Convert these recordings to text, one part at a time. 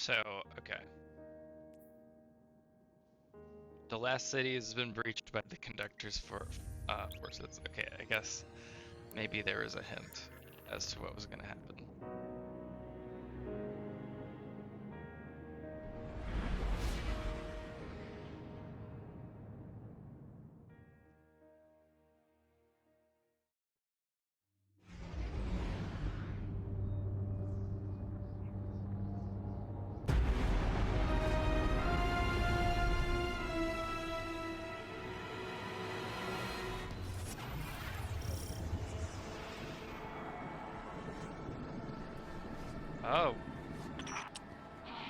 So, okay. The last city has been breached by the conductor's forces. Okay, I guess maybe there was a hint as to what was going to happen. Oh.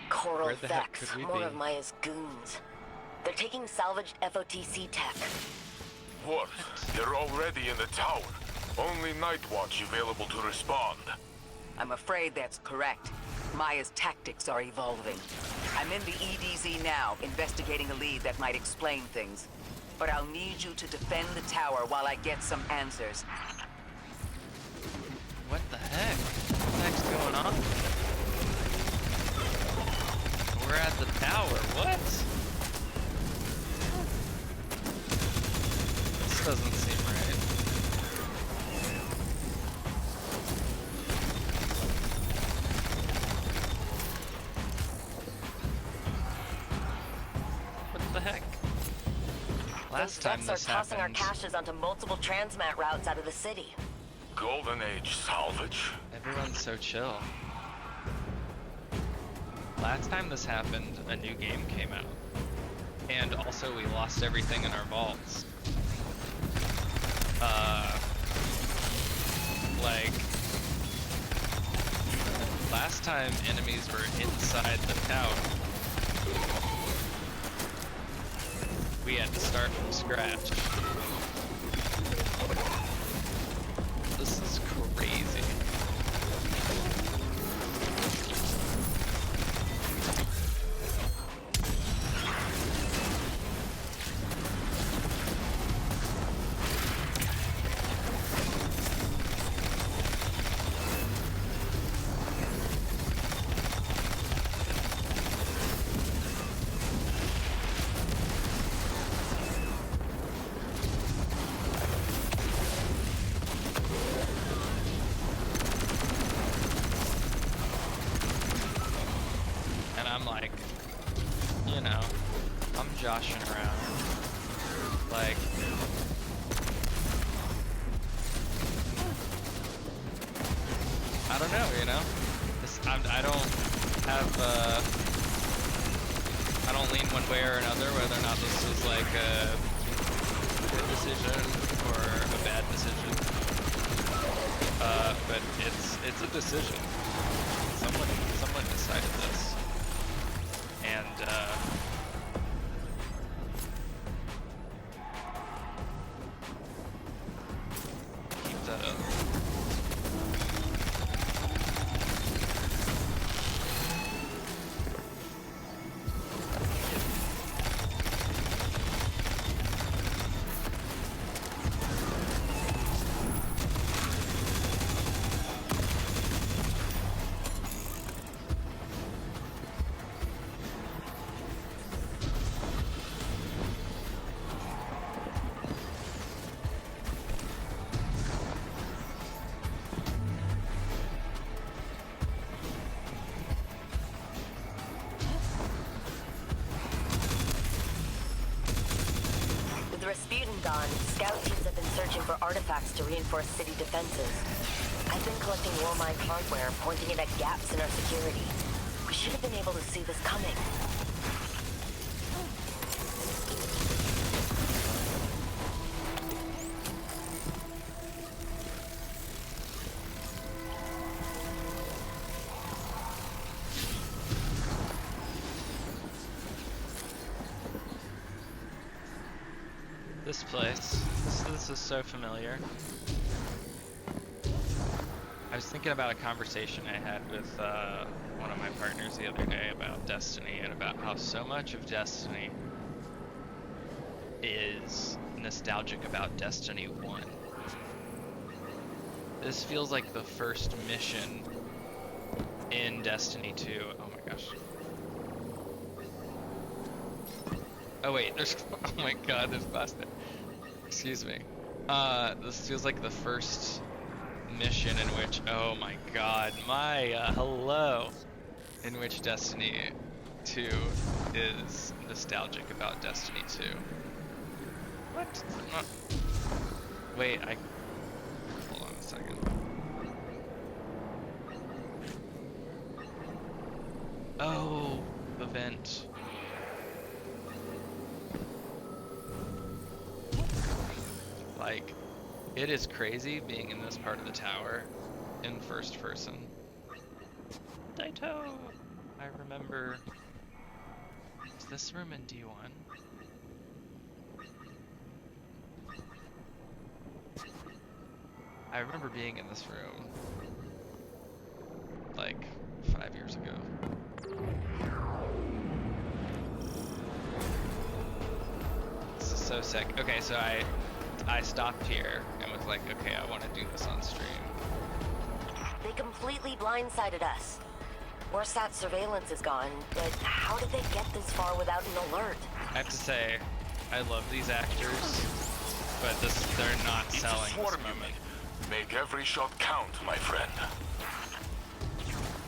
Coral Where the heck Vex, could we more be? of Maya's goons. They're taking salvaged FOTC tech. What? They're already in the tower. Only Nightwatch available to respond. I'm afraid that's correct. Maya's tactics are evolving. I'm in the EDZ now, investigating a lead that might explain things. But I'll need you to defend the tower while I get some answers. What the heck? What the heck's going on? We're at the tower. What? This doesn't seem right. What the heck? Last time Those this Vex are tossing our happened, caches onto multiple transmat routes out of the city. Golden Age salvage? everyone's so chill. Last time this happened, a new game came out. And also we lost everything in our vaults. Like, last time enemies were inside the tower. We had to start from scratch. This is crazy. And I'm like, you know, I'm joshing around. Like, I don't know, you know? I don't have, I don't lean one way or another whether or not this is like a good decision or a bad decision. But it's a decision. Someone decided this. And, keep that up. With the Rasputin gone, scout teams have been searching for artifacts to reinforce city defenses. I've been collecting war mine hardware, pointing it at gaps in our security. We should have been able to see this coming. This place, this is so familiar. I was thinking about a conversation I had with one of my partners the other day about Destiny and about how so much of Destiny is nostalgic about Destiny 1. This feels like the first mission in Destiny 2. Oh my gosh. Oh wait, there's. Oh my God, there's glass there. Excuse me. This feels like the first mission in which. Oh my God, hello. In which Destiny 2 is nostalgic about Destiny 2. What? Wait, hold on a second. Oh, the vent. Like, it is crazy being in this part of the tower in first person. Daito! I remember. Is this room in D1? I remember being in this room like 5 years ago. This is so sick. Okay, so I stopped here and was like, okay, I want to do this on stream. They completely blindsided us. Warsat's surveillance is gone, but how did they get this far without an alert? I have to say, I love these actors, but they're not It's selling a this swarm moment. unit. Make every shot count, my friend.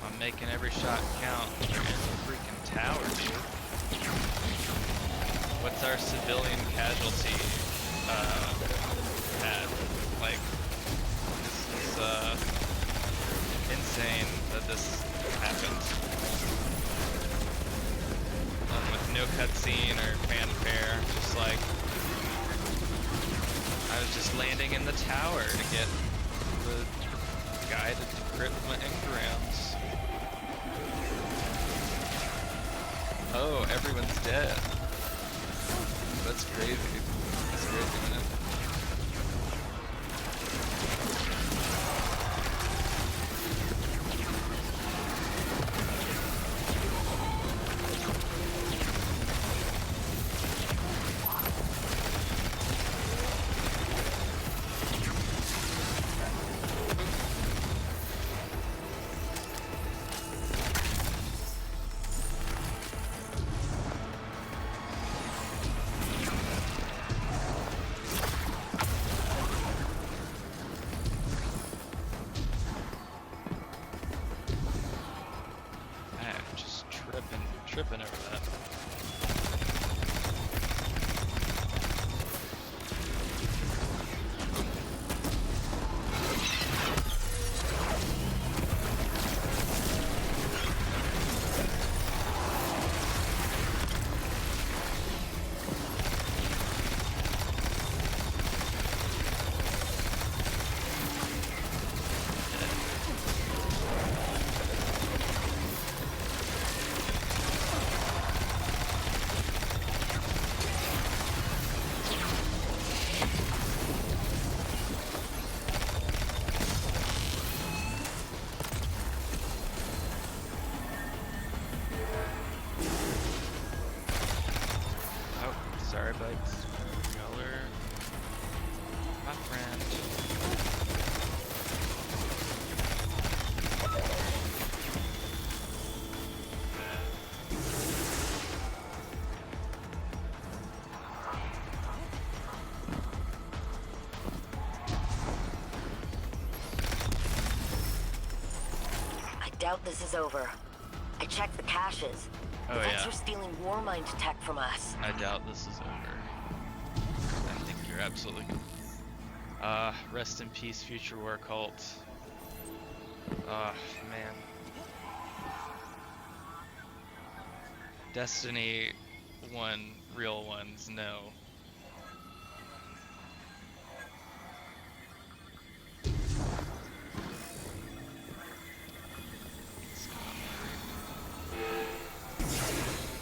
I'm making every shot count. Here's a freaking tower, dude. What's our civilian casualty at? Like, this is insane that this happened. With no cutscene or fanfare, just like I was just landing in the tower to get the guy to decrypt my engrams. Oh, everyone's dead. That's crazy. That's crazy, man. Tripping over that. WolfyBytes. Y'all are my friend. I doubt this is over. I checked the caches. Oh, The vets yeah. are stealing Warmind tech from us. I doubt this is over. I think you're absolutely. Rest in peace, future war cult. Man. Destiny 1, real ones, no.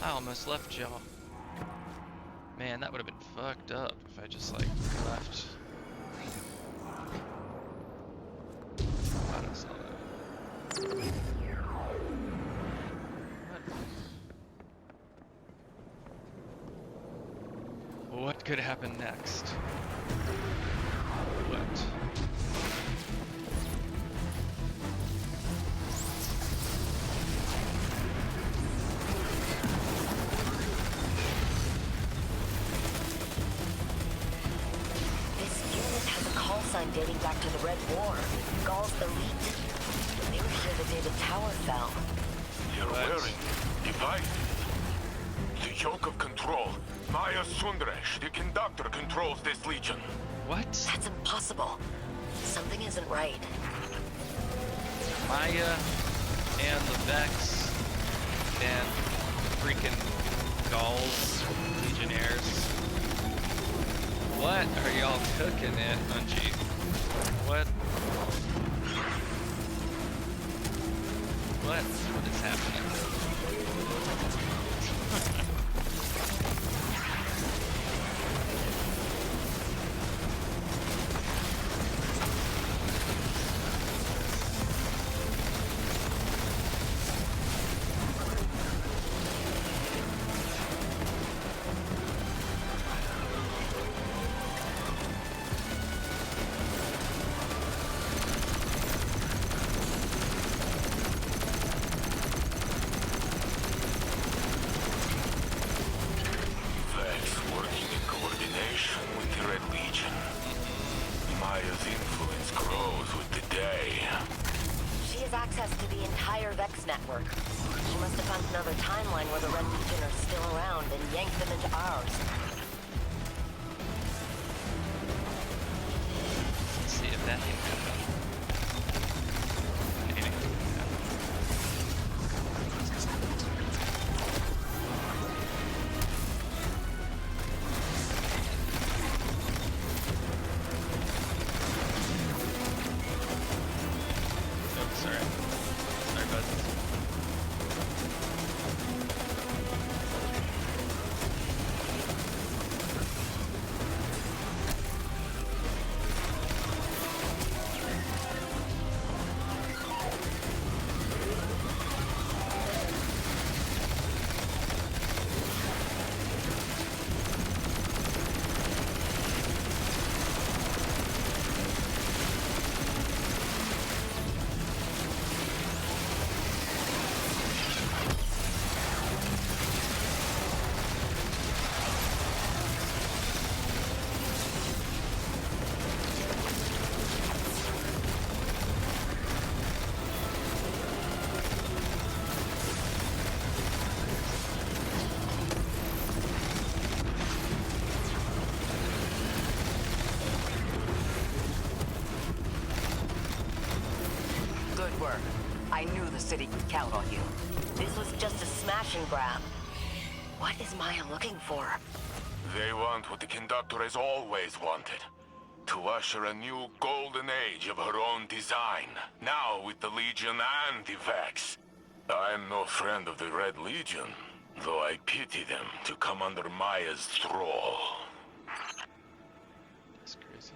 I almost left y'all. Man, that would have been fucked up if I just like left. Thought I saw that. What could happen next? What? timeline dating back to the Red War. Gaul's elite. They were here the day the tower fell. You're What? wearing devices. The yoke of control. Maya Sundresh, the conductor, controls this legion. What? That's impossible. Something isn't right. Maya and the Vex and freaking Gauls, Legionnaires. What are y'all cooking at Bungie? What? What is happening? Vex working in coordination with the Red Legion. Maya's influence grows with the day. She has access to the entire Vex network. She must have found another timeline where the Red Legion are still around and yanked them into ours. Let's see if that can happen. Anything can happen. Oh, sorry. Sorry, bud. Good work. I knew the city could count on you. This was just a smash and grab. What is Maya looking for? They want what the conductor has always wanted. To usher a new golden age of her own design. Now with the Legion and the Vex. I'm no friend of the Red Legion, though I pity them to come under Maya's thrall. That's crazy.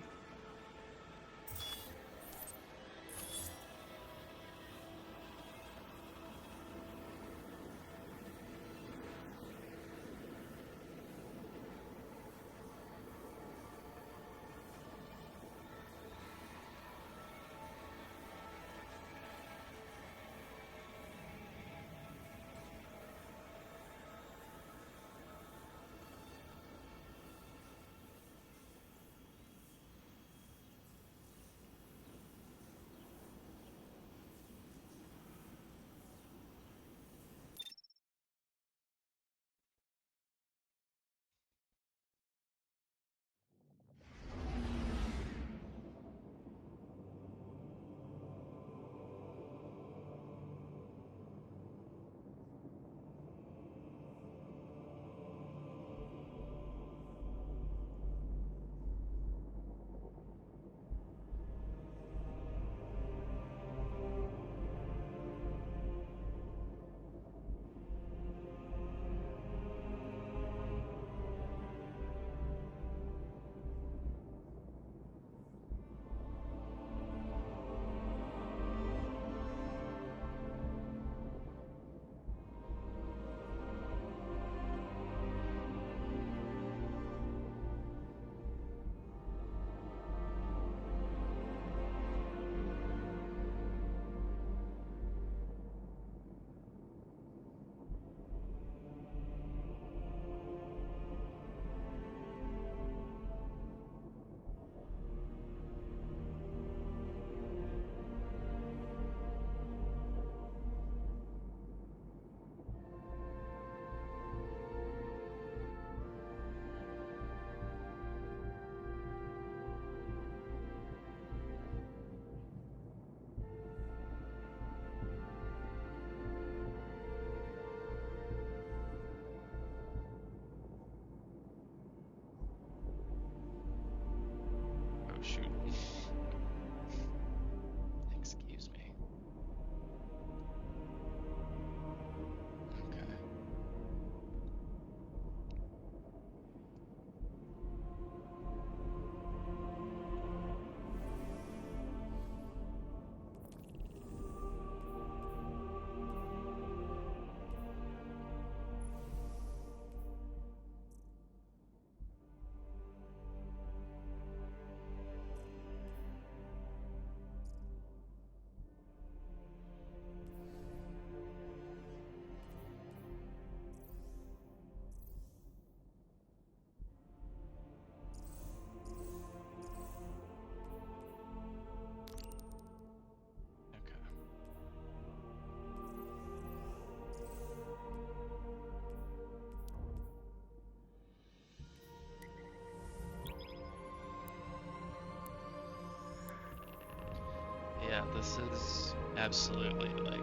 Yeah, this is absolutely like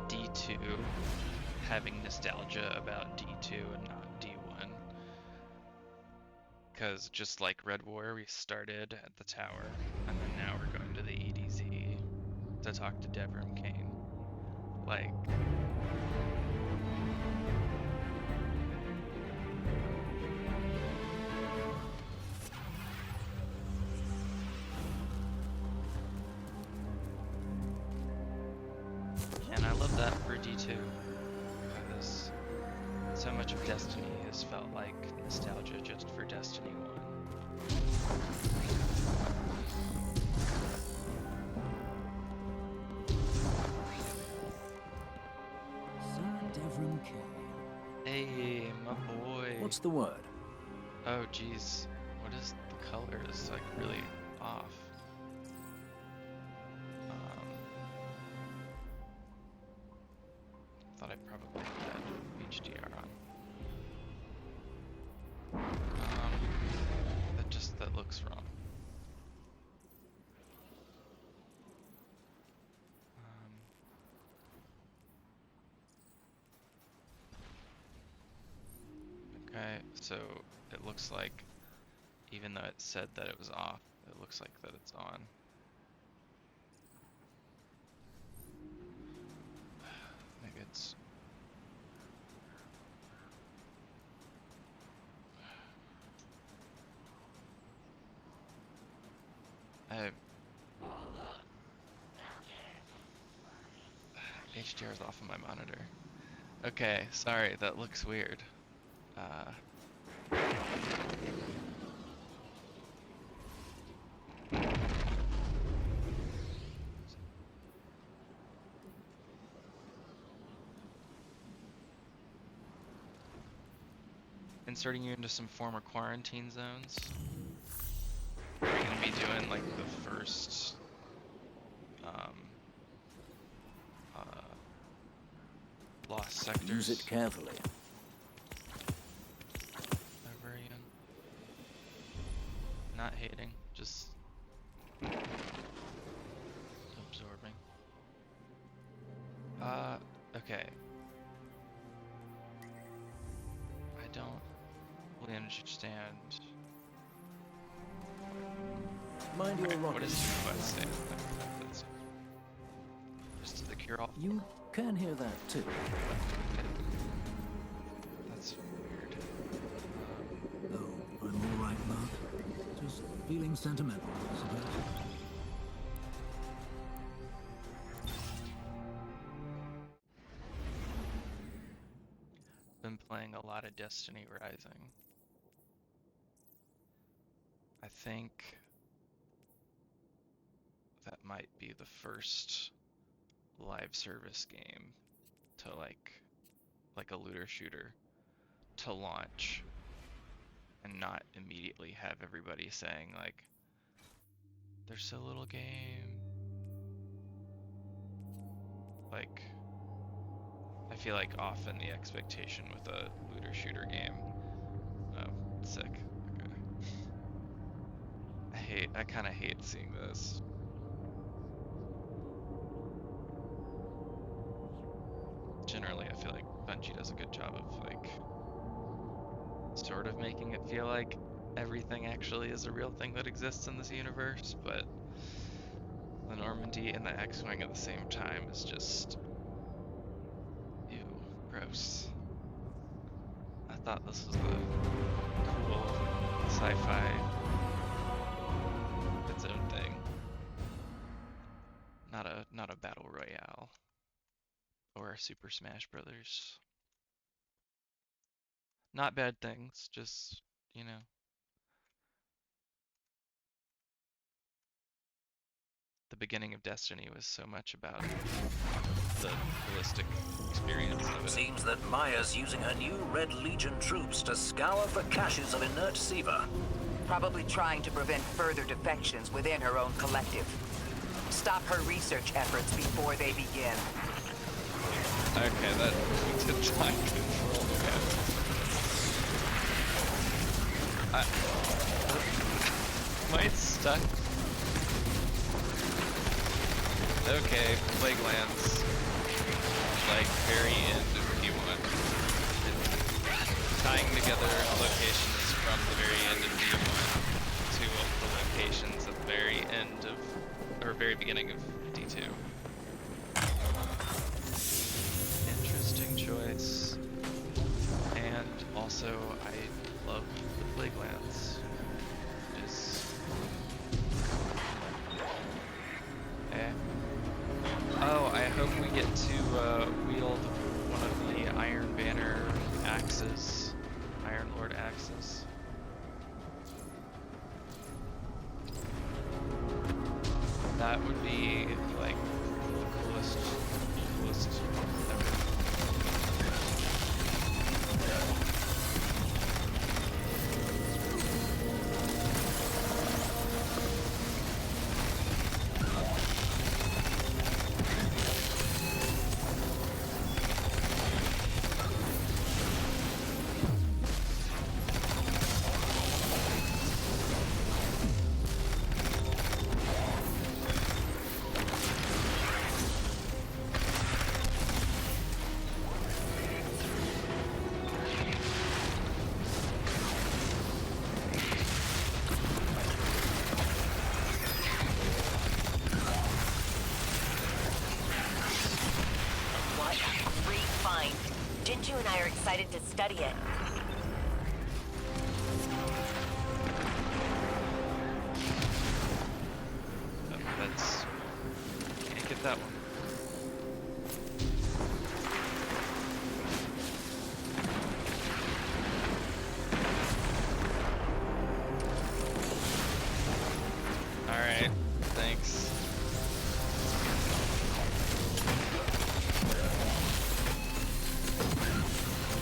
D2 having nostalgia about D2 and not D1. Because just like Red War, we started at the tower, and then now we're going to the EDZ to talk to Devrim Kane. Like, and I love that for D2, because so much of Destiny has felt like nostalgia just for Destiny 1. Sir Devrim Kane. Hey, my boy. What's the word? Oh, geez. What is the color? Is like really off. Thought I probably had HDR on. That looks wrong. Okay, so it looks like, even though it said that it was off, it looks like that it's on. Maybe it's... HDR is off on my monitor. Okay, sorry, that looks weird. Inserting you into some former quarantine zones. We're gonna be doing like the first lost sectors. Use it carefully. Librarian. Not hating, just absorbing. Okay. I don't really understand. Mind your What rockets. is the quest say? Just to the cure all. You can hear that too. That's weird. Oh, I'm all right, Mark. Just feeling sentimental, I suppose. Been playing a lot of Destiny Rising. I think that might be the first live service game to like a looter shooter to launch and not immediately have everybody saying like, there's so little game. Like, I feel like often the expectation with a looter shooter game, oh, sick, okay. I kind of hate seeing this. Generally, I feel like Bungie does a good job of like sort of making it feel like everything actually is a real thing that exists in this universe, but the Normandy and the X-Wing at the same time is just ew, gross. I thought this was the cool sci-fi, its own thing, not a battle royale or a Super Smash Brothers. Not bad things, just, you know. The beginning of Destiny was so much about the holistic experience of it. Seems that Maya's using her new Red Legion troops to scour for caches of inert Siva. Probably trying to prevent further defections within her own collective. Stop her research efforts before they begin. Okay, that did time control again. Am I stuck? Okay, Plague Lands, like very end of D1. Tying together locations from the very end of D1 to the locations at the very end of, or very beginning of D2. Interesting choice. And also, I love the Plague Lands. Just eh. Oh, I hope we get to wield one of the Iron Banner axes, Iron Lord axes. That would be like the coolest ever. What a great find. Jinju and I are excited to study it. Oh, that's can't get that one. All right, thanks.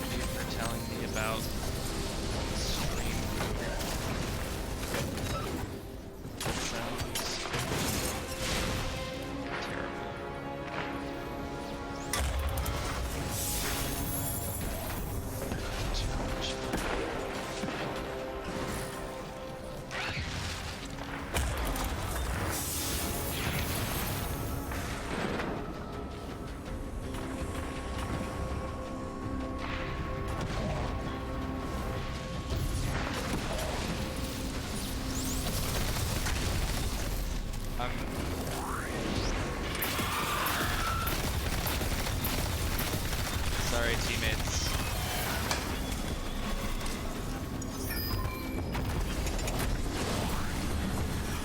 Thank you for telling me about stream food. That sounds terrible. Too much fun. I'm sorry, teammates.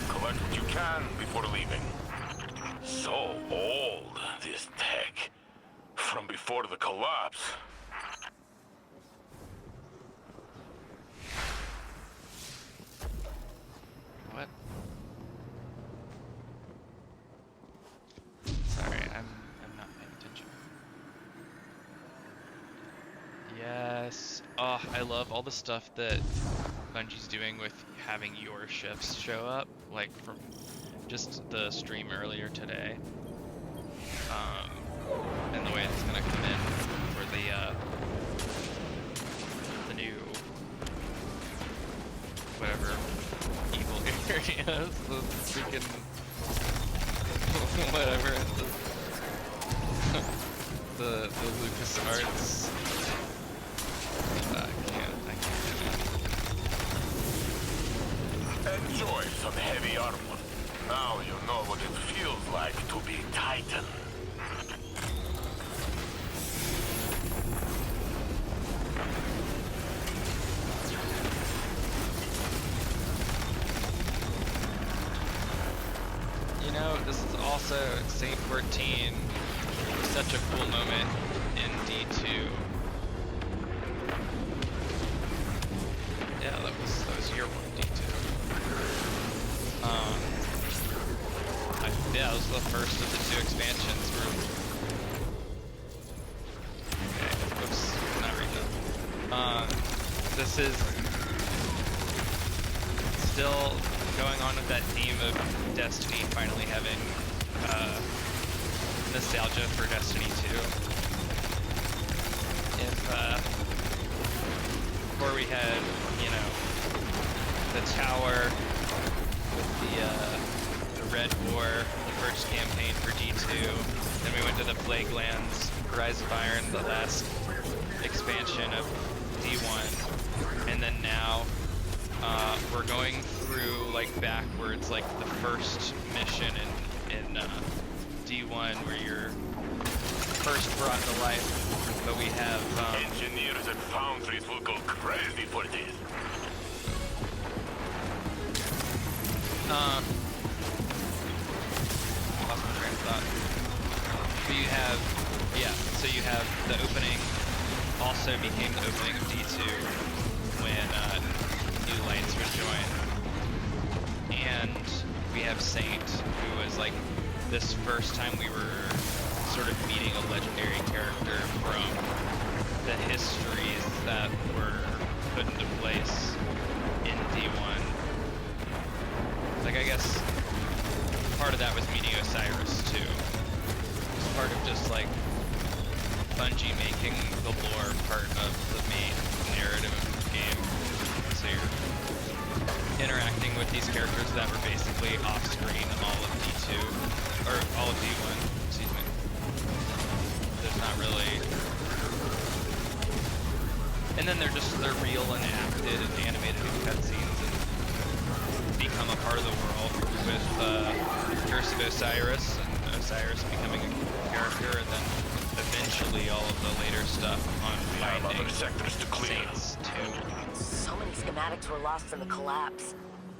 Collect what you can before leaving. So old, this tech. From before the collapse. What? Sorry, I'm not paying attention. Yes. Oh, I love all the stuff that Bungie's doing with having your shifts show up, like from just the stream earlier today. And the way it's gonna come in for the new whatever evil areas, the freaking whatever the LucasArts. I can't. Enjoy some heavy armor. Now you know what it feels like to be Titan. You know, this is also Saint 14, such a cool moment in D2. Yeah, that was year one D2. Yeah, it was the first of the two expansions. Okay, oops, not reading that. This is still going on with that theme of Destiny finally having nostalgia for Destiny 2. If before we had, you know, the tower with the Red War, the first campaign for D2. Then we went to the Plague Lands, Rise of Iron, the last expansion of D1. And then now we're going through like backwards, like the first mission in D1 where you're first brought to life. But we have Engineers at foundries will go crazy for this. lost my train of thought. But you have, yeah, so you have the opening, also became the opening of D2 when New Lights was joined. And we have Saint, who was like this first time we were sort of meeting a legendary character from the histories that were put into place in D1. Like, I guess part of that was meeting Osiris too. It's part of just like Bungie making the lore part of the main narrative of the game. So you're interacting with these characters that were basically off screen all of D2, or all of D1, excuse me. There's not really. And then they're real and acted and animated in cutscenes and become a part of the world with Curse of Osiris and Osiris becoming a character, and then eventually all of the later stuff on finding other sectors to clear. Saints too. So many schematics were lost in the collapse.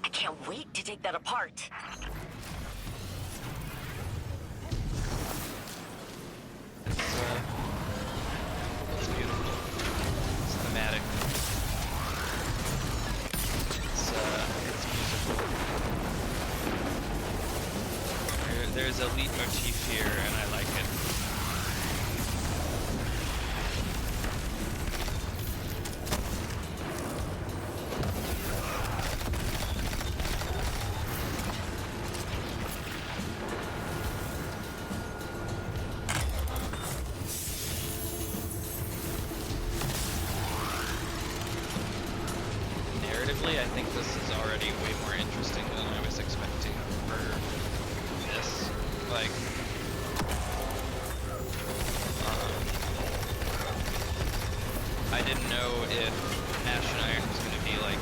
I can't wait to take that apart. It's beautiful. It's thematic. It's musical. There's a leitmotif here, and I like it. Narratively, I think this is already way more interesting than I was expecting for this. Like, I didn't know if Ash and Iron was going to be like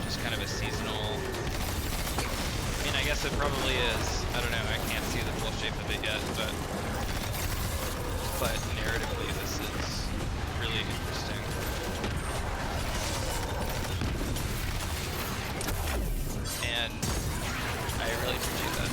just kind of a seasonal. I mean, I guess it probably is. I don't know. I can't see the full shape of it yet, but narratively, this is really interesting. And I really appreciate that.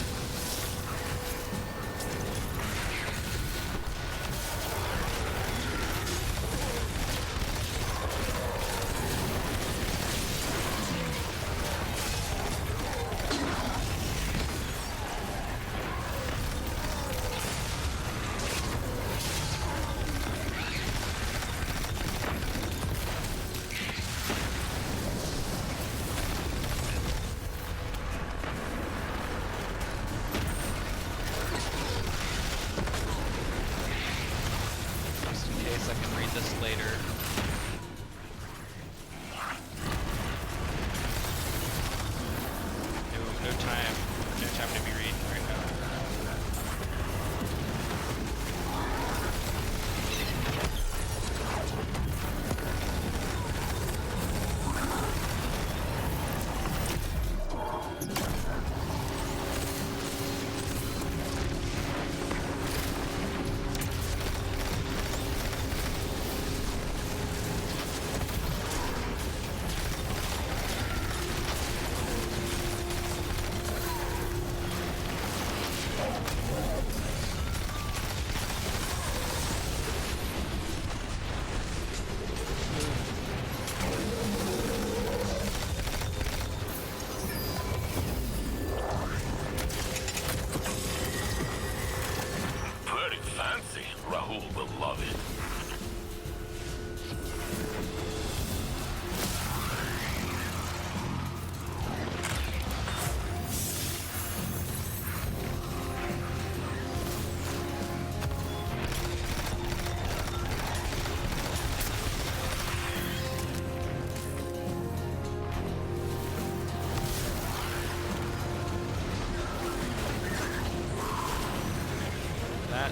Just in case I can read this later. No time to be reading right now.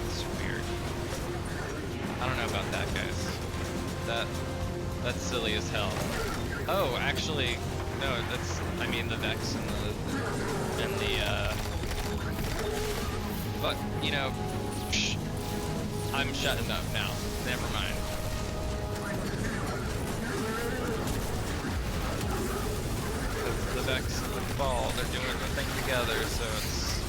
That's weird. I don't know about that, guys. That's silly as hell. Oh, actually, no. I mean the Vex and the but you know, shh, I'm shutting up now. Never mind. The Vex and the Ball, they're doing the thing together, so it's...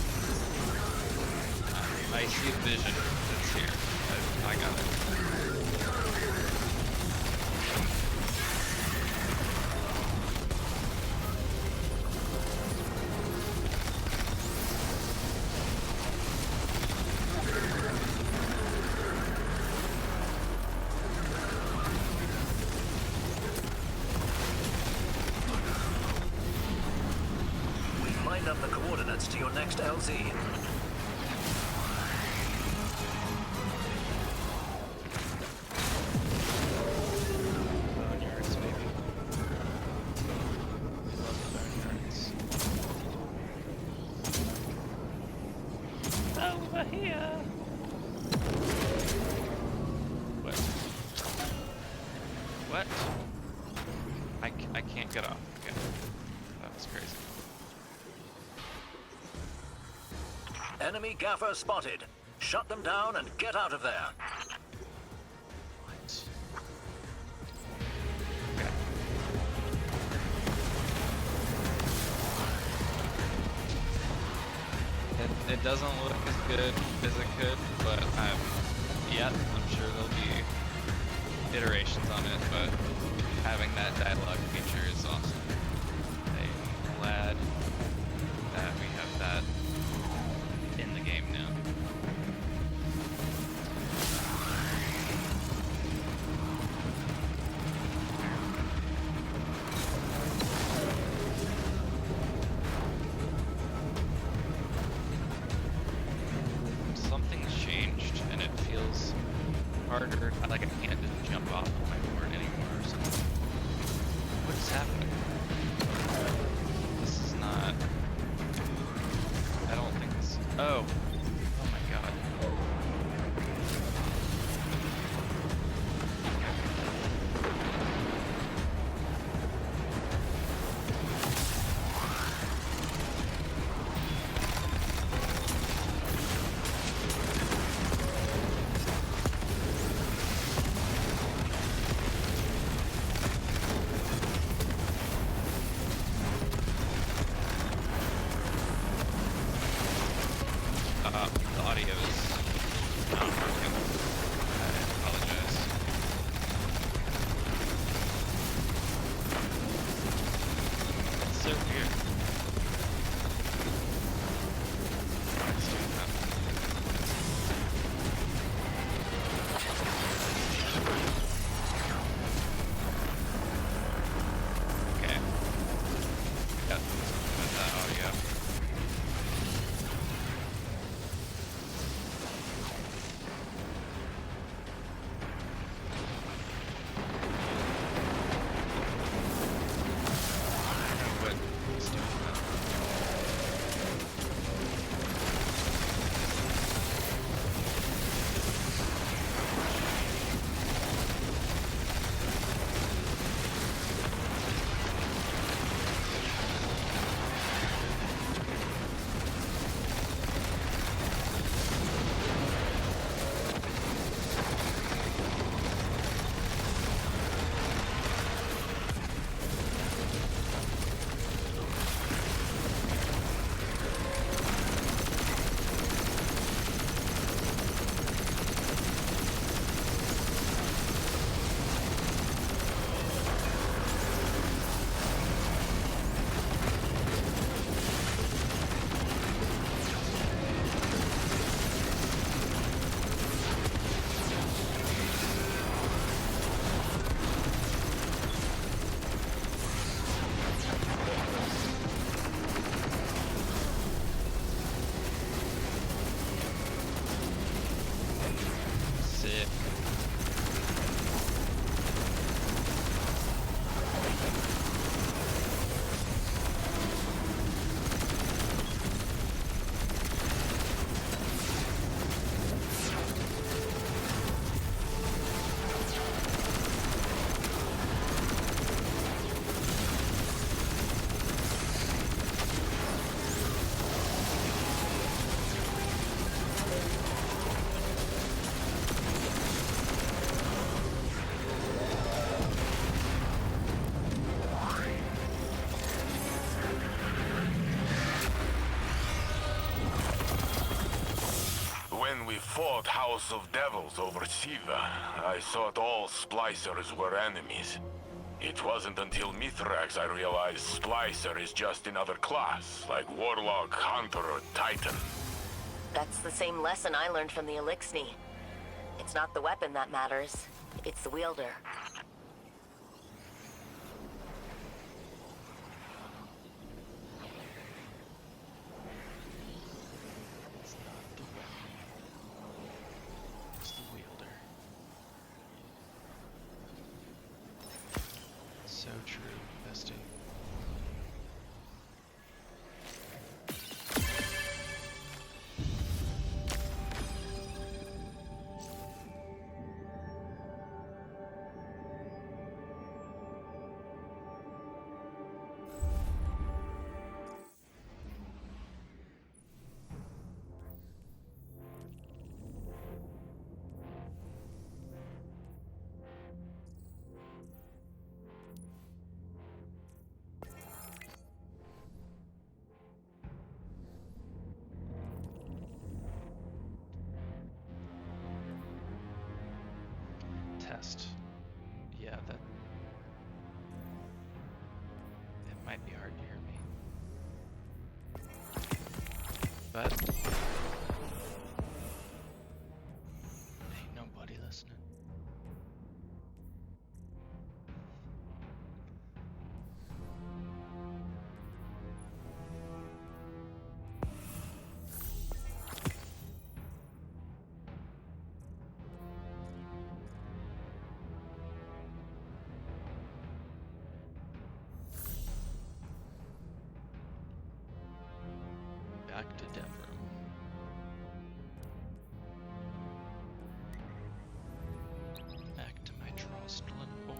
I see a vision that's here. I got it. Lined up the coordinates to your next LZ. Boneyards, maybe. Love the boneyards. Over here! What? What? I can't get off. Okay. That was crazy. Enemy gaffer spotted. Shut them down and get out of there. What? Okay. It doesn't look as good as it could, but I'm sure there'll be iterations on it, but having that dialogue feature is awesome. I'm glad that we have that in the game now. Something's changed and it feels harder. Like I can't just jump off of my board anymore or something. What is happening? This is not... I don't think this... Oh! Oh my god. The audio is not working. I apologize. It's so weird. Why it's doing that? Okay. Got something with that audio. What is doing that? fought House of Devils over Siva, I thought all splicers were enemies. It wasn't until Mithrax I realized splicer is just another class, like Warlock, Hunter, or Titan. That's the same lesson I learned from the Elixni. It's not the weapon that matters, it's the wielder. It's not the weapon. It's the wielder. So true, bestie. Test. Yeah, that... It might be hard to hear me. But... ain't nobody listening. Back to Devrim. Back to my Trostland boy.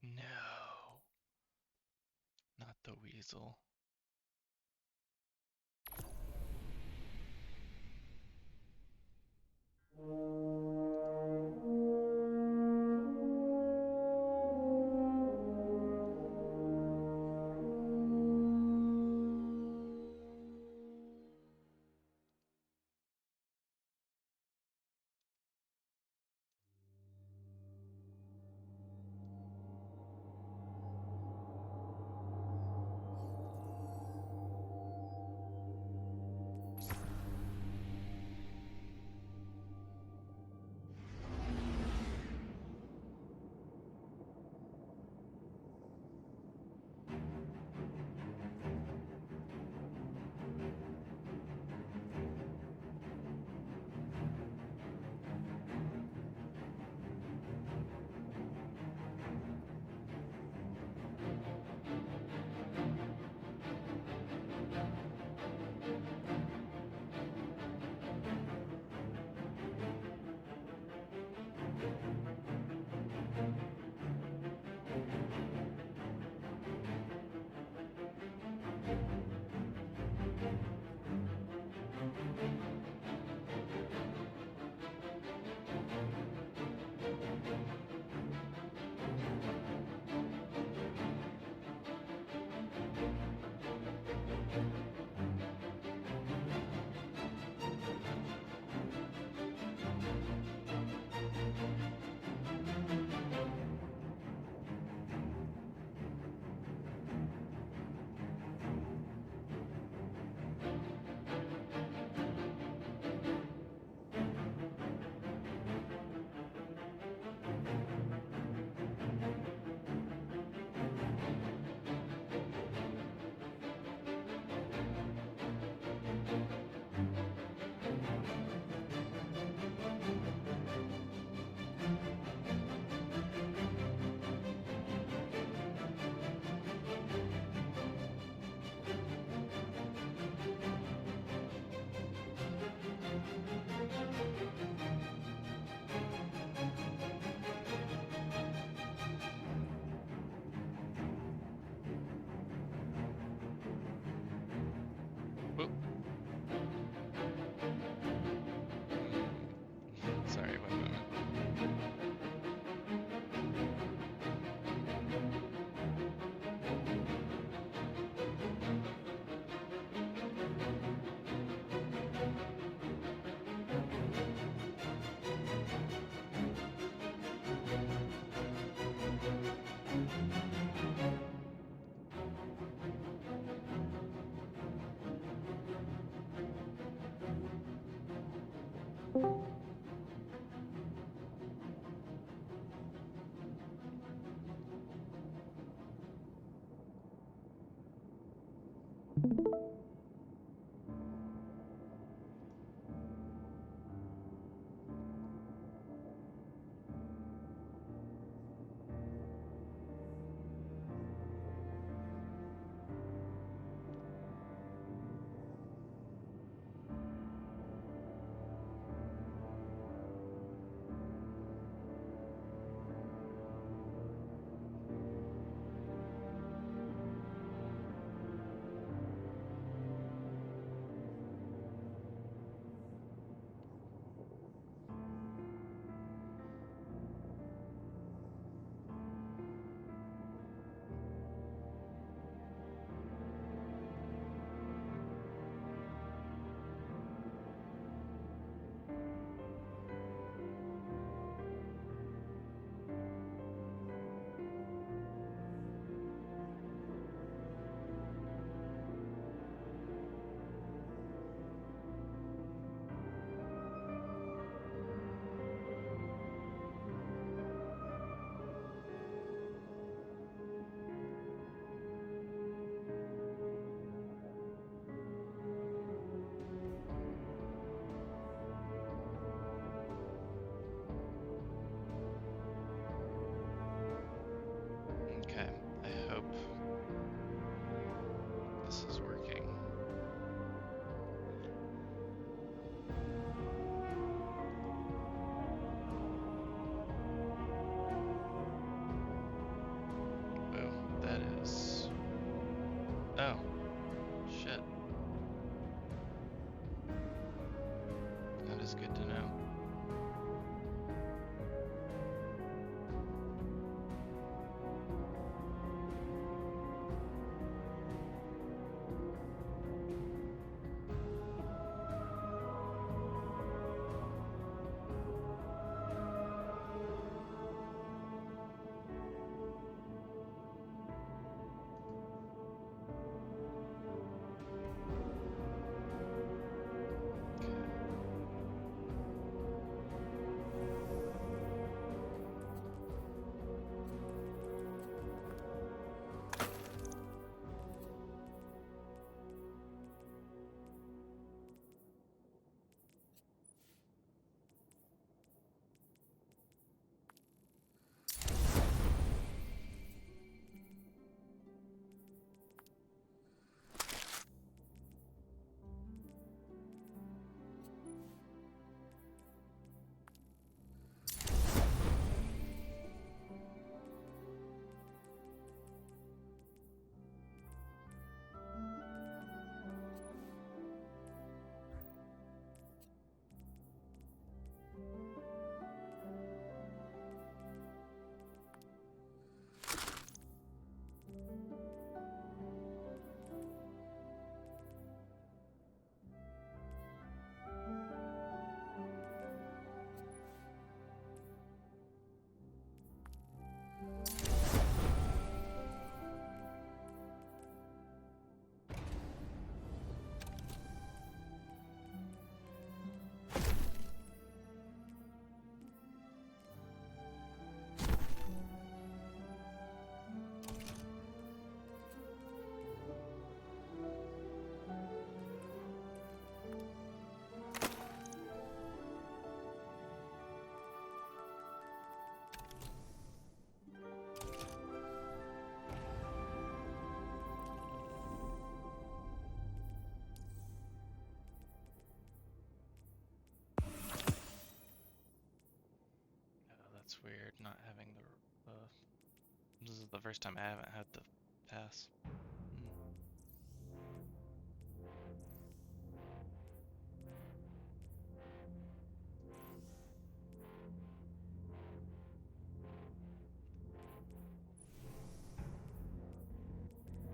No, not the weasel. Okay, I hope this is working. Oh, that is... Oh, shit. That is good to know. That's weird, not having the... this is the first time I haven't had the pass.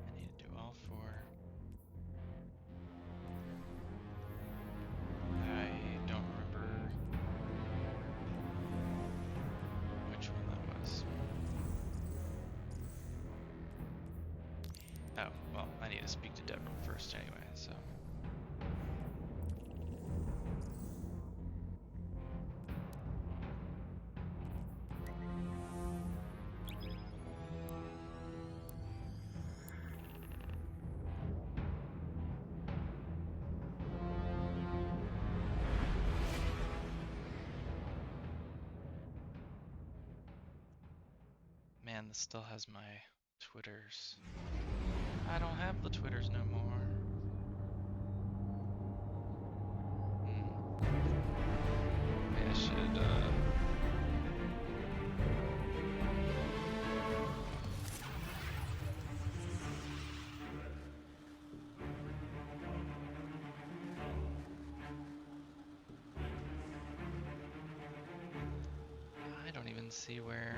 I need to do all four. I don't remember which one that was. Oh, well, I need to speak to Deborah first anyway, so... Man, this still has my Twitters. I don't have the Twitters no more. Maybe I should, I don't even see where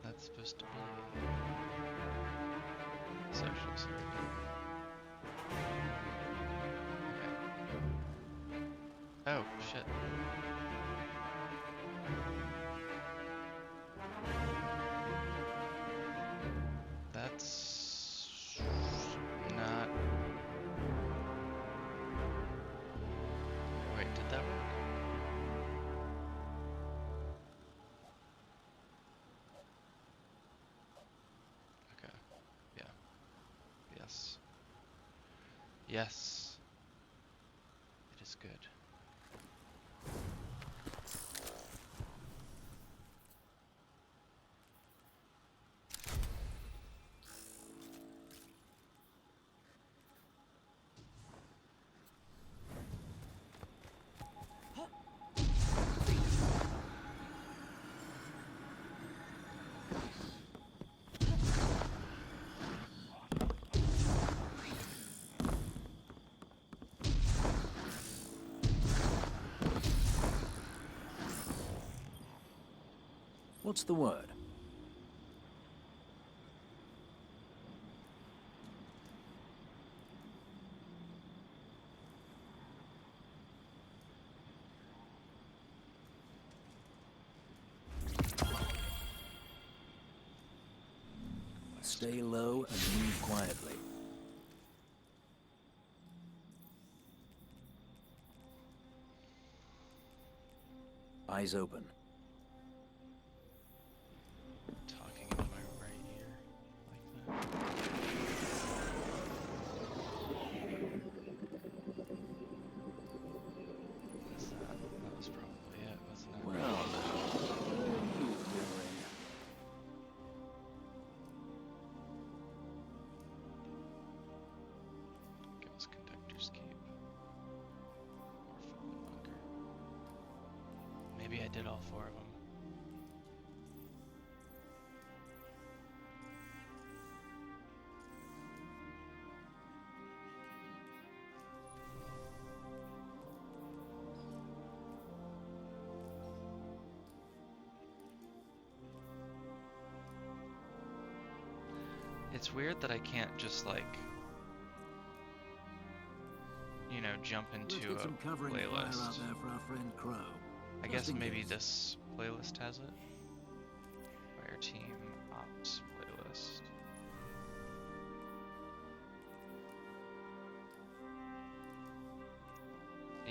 that's supposed to be. Socials. Okay. Oh, shit. That's not... Wait, did that work? Okay. Yeah. Yes. Yes. It is good. What's the word? Stay low and move quietly. Eyes open. Talking into my right ear like that. What's that? That was probably it, wasn't it? Well, Ghost Conductor's Keep. Or Fallen Bunker. Maybe I did all 4 of them. It's weird that I can't just like, you know, jump let's into get a some covering fire out playlist. there for our friend Crow. I Just guess in maybe case. this playlist has it. Fire Team Ops playlist.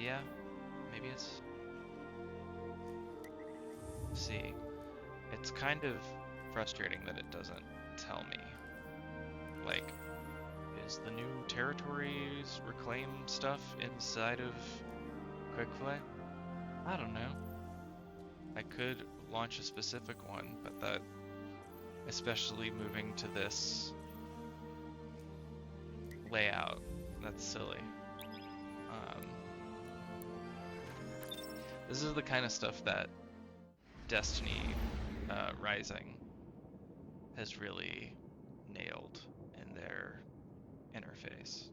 Yeah, maybe it's... See, it's kind of frustrating that it doesn't tell me. Like, is the new territories reclaim stuff inside of Quickplay? I don't know. I could launch a specific one, but that, especially moving to this layout, that's silly. This is the kind of stuff that Destiny Rising has really nailed in their interface.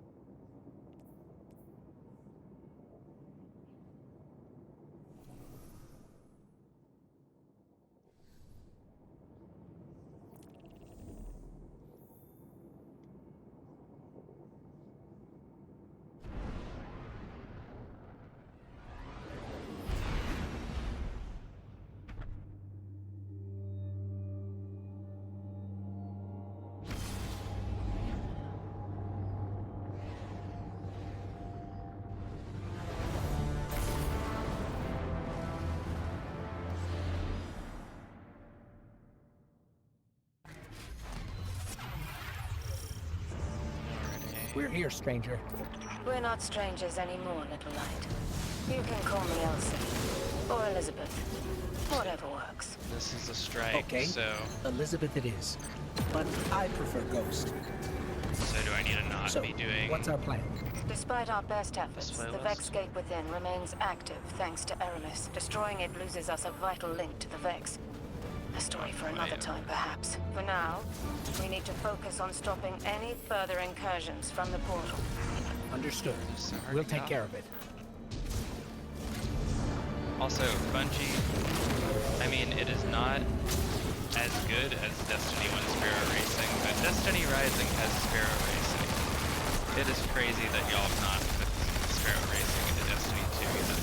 We're here, stranger. We're not strangers anymore, little light. You can call me Elsie. Or Elizabeth. Whatever works. This is a strike, Okay, so Elizabeth it is. But I prefer Ghost. do I need to not So, be doing what's our plan? Despite our best efforts, Display the list? Vex gate within remains active thanks to Aramis. Destroying it loses us a vital link to the Vex. A story for another time, perhaps. For now, we need to focus on stopping any further incursions from the portal. Understood. So hard We'll to take get care of it. Also, Bungie, I mean, it is not as good as Destiny 1 Sparrow Racing, but Destiny Rising has Sparrow Racing. It is crazy that y'all have not put Sparrow Racing into Destiny 2 yet.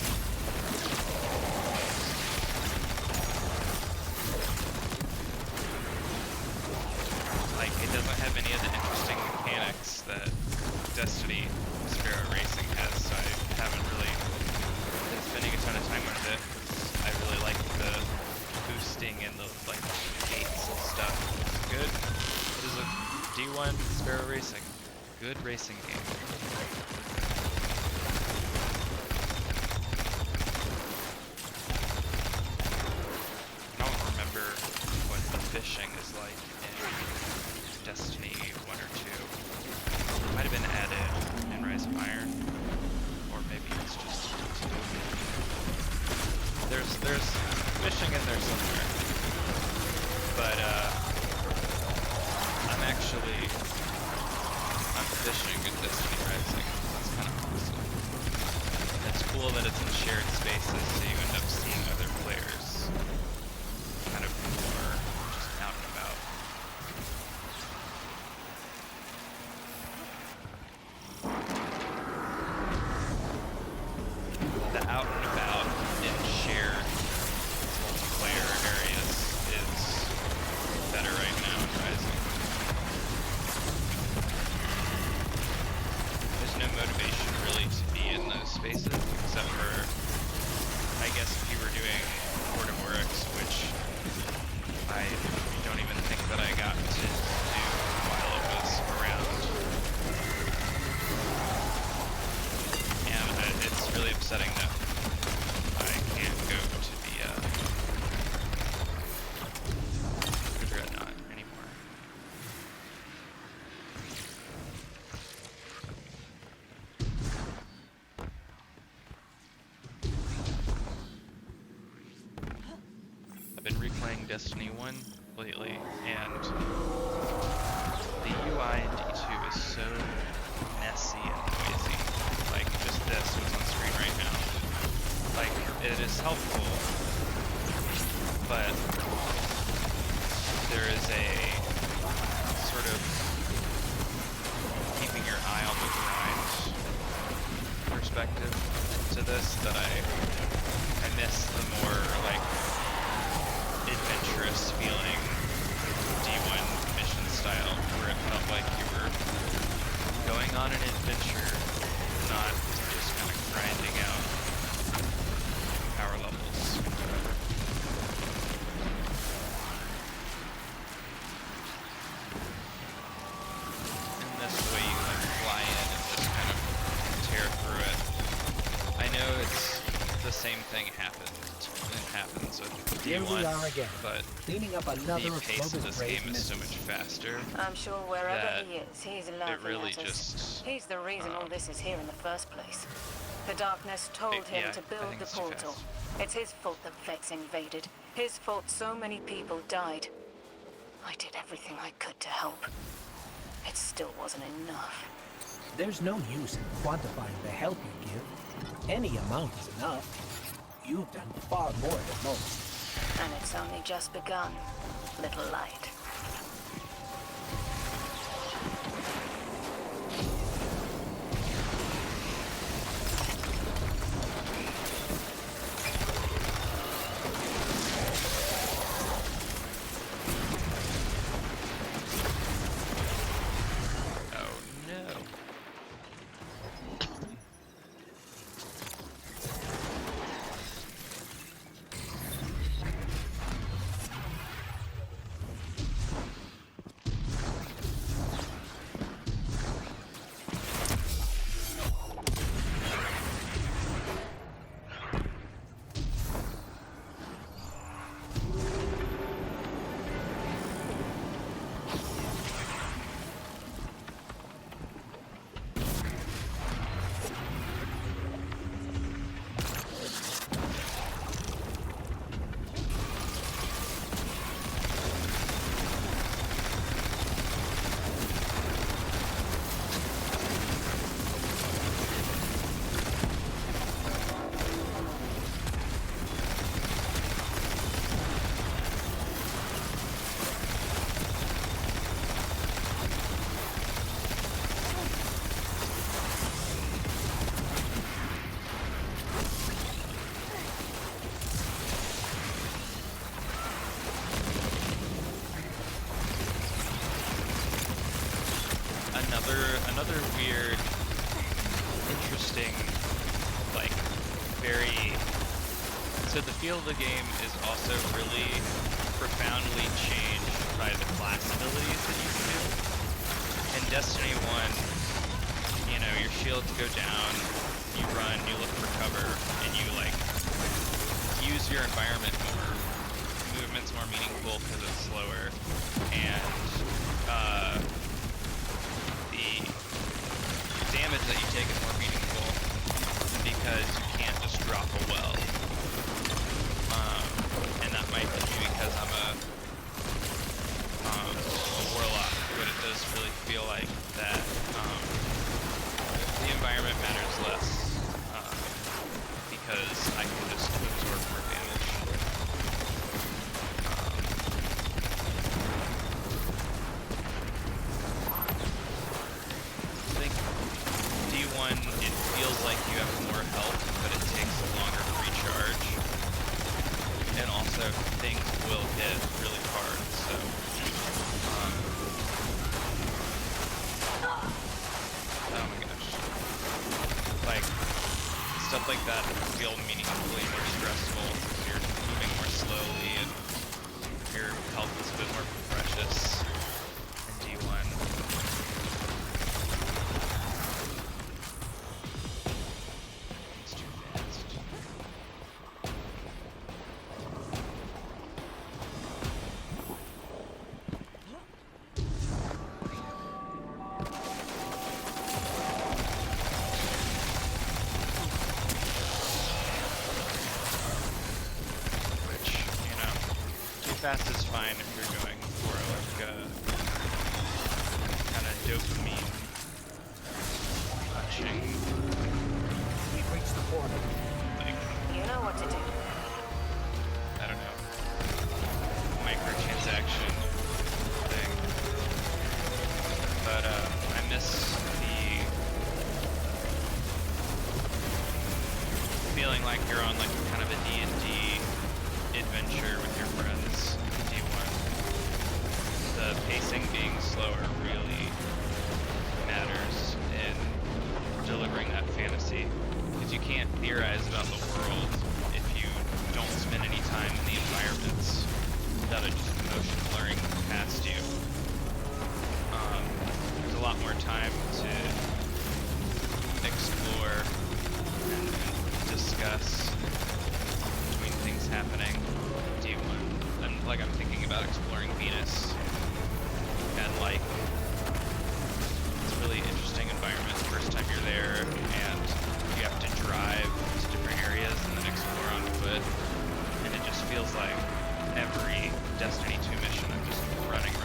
Like, it doesn't have any of the interesting mechanics that Destiny Sparrow Racing has, so I haven't really been spending a ton of time with it. I really like the boosting and the like gates and stuff. It's good. It is a D1 Sparrow Racing. Good racing game. I don't remember what the fishing is like in Destiny 1 or 2. It might have been added in Rise of Iron. Or maybe it's just 2. There's fishing in there somewhere. But I'm fishing in Destiny Rising. That's kind of awesome. It's cool that it's in shared spaces, so you end up seeing other players kind of more just out and about. The out and about in shared multiplayer areas is better right now in Rising. There's no motivation really to be in those spaces, except for, I guess, if you were doing Port of Oryx, which I don't even think that I got to do while it was around. And it's really upsetting that I can't go to the Dreadnought anymore. I've been replaying Destiny 1 lately, and the UI in D2 is so messy and noisy. Like, just this, what's on screen right now. Like, it is helpful, but there is a sort of keeping your eye on the grind perspective to this that I miss the more, like, adventurous feeling D1 mission style, where it felt like you were going on an adventure, not just kind of grinding out power levels. And this way you like fly in and just kind of tear through it. I know it's the same thing happens with Here D1, we are again, but cleaning up another the of pace of Clovis this game Bray's is so much mysteries. faster. I'm sure wherever That he is, he's laughing it really at us. just He's the reason all this is here in the first place. The darkness told him yeah, to I build think the it's too portal. fast. It's his fault the Vex invaded. His fault so many people died. I did everything I could to help. It still wasn't enough. There's no use in quantifying the help you give. Any amount is enough. You've done far more than most. And it's only just begun, little light. Oh no. another weird, interesting, like, very... So the feel of the game is also really profoundly changed by the class abilities that you can do. In Destiny 1, you know, your shields go down, you run, you look for cover, and you, like, use your environment more. Movement's more meaningful because it's slower, and the damage that you take is more meaningful because you can't just drop a well. And that might be because I'm a warlock, but it does really feel like that the environment matters less because I can just absorb more damage. I think D1, it feels like you have more health, but it takes longer to recharge. And also, things will hit really hard, so... oh my gosh. Like, stuff like that feel meaningfully more stressful because you're moving more slowly and your health is a bit more precious in D1. It's too fast. Which, you know, too fast is fine if you're going for like a kind of dopamine punching, We've reached the portal. like, You know what to do. I don't know, microtransaction thing. But I miss the feeling like you're on like kind of a D&D adventure with your friends in D1. The pacing being slower really matters in delivering that fantasy, because you can't theorize about the world if you don't spend any time in the environments without it just motion blurring past you. There's a lot more time to explore and discuss between things happening in D1. And like I'm thinking about exploring Venus, and like it's a really interesting environment the first time you're there, and you have to drive to different areas and then explore on foot, and it just feels like every Destiny 2 mission I'm just running the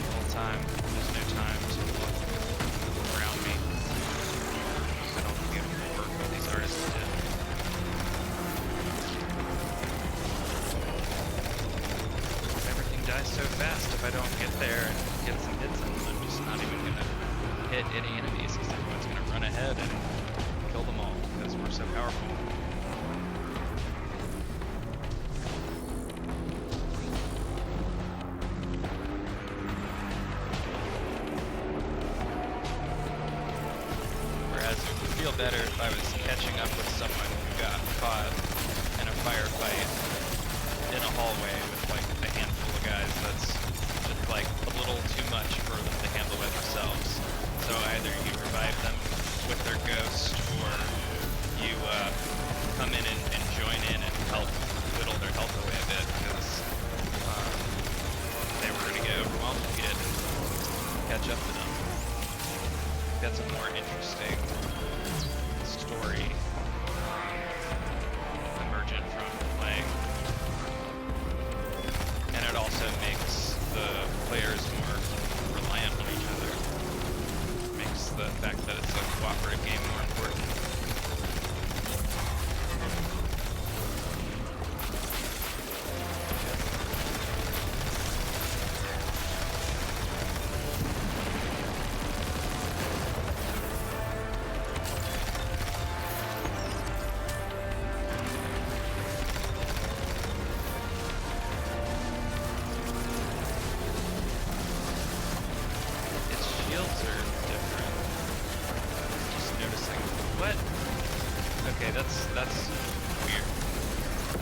whole time. There's no time to look around me. I don't get work what these artists did. Everything dies so fast if I don't get there and get some hits in. I'm just not even gonna hit any enemies because everyone's gonna run ahead and kill them all because we're so powerful. Whereas it would feel better if I was catching up with someone who got caught in a firefight in a hallway with like a handful of guys. That's just like a little too much for them to handle by themselves. So either you revive them with their ghost, or you Okay, that's weird.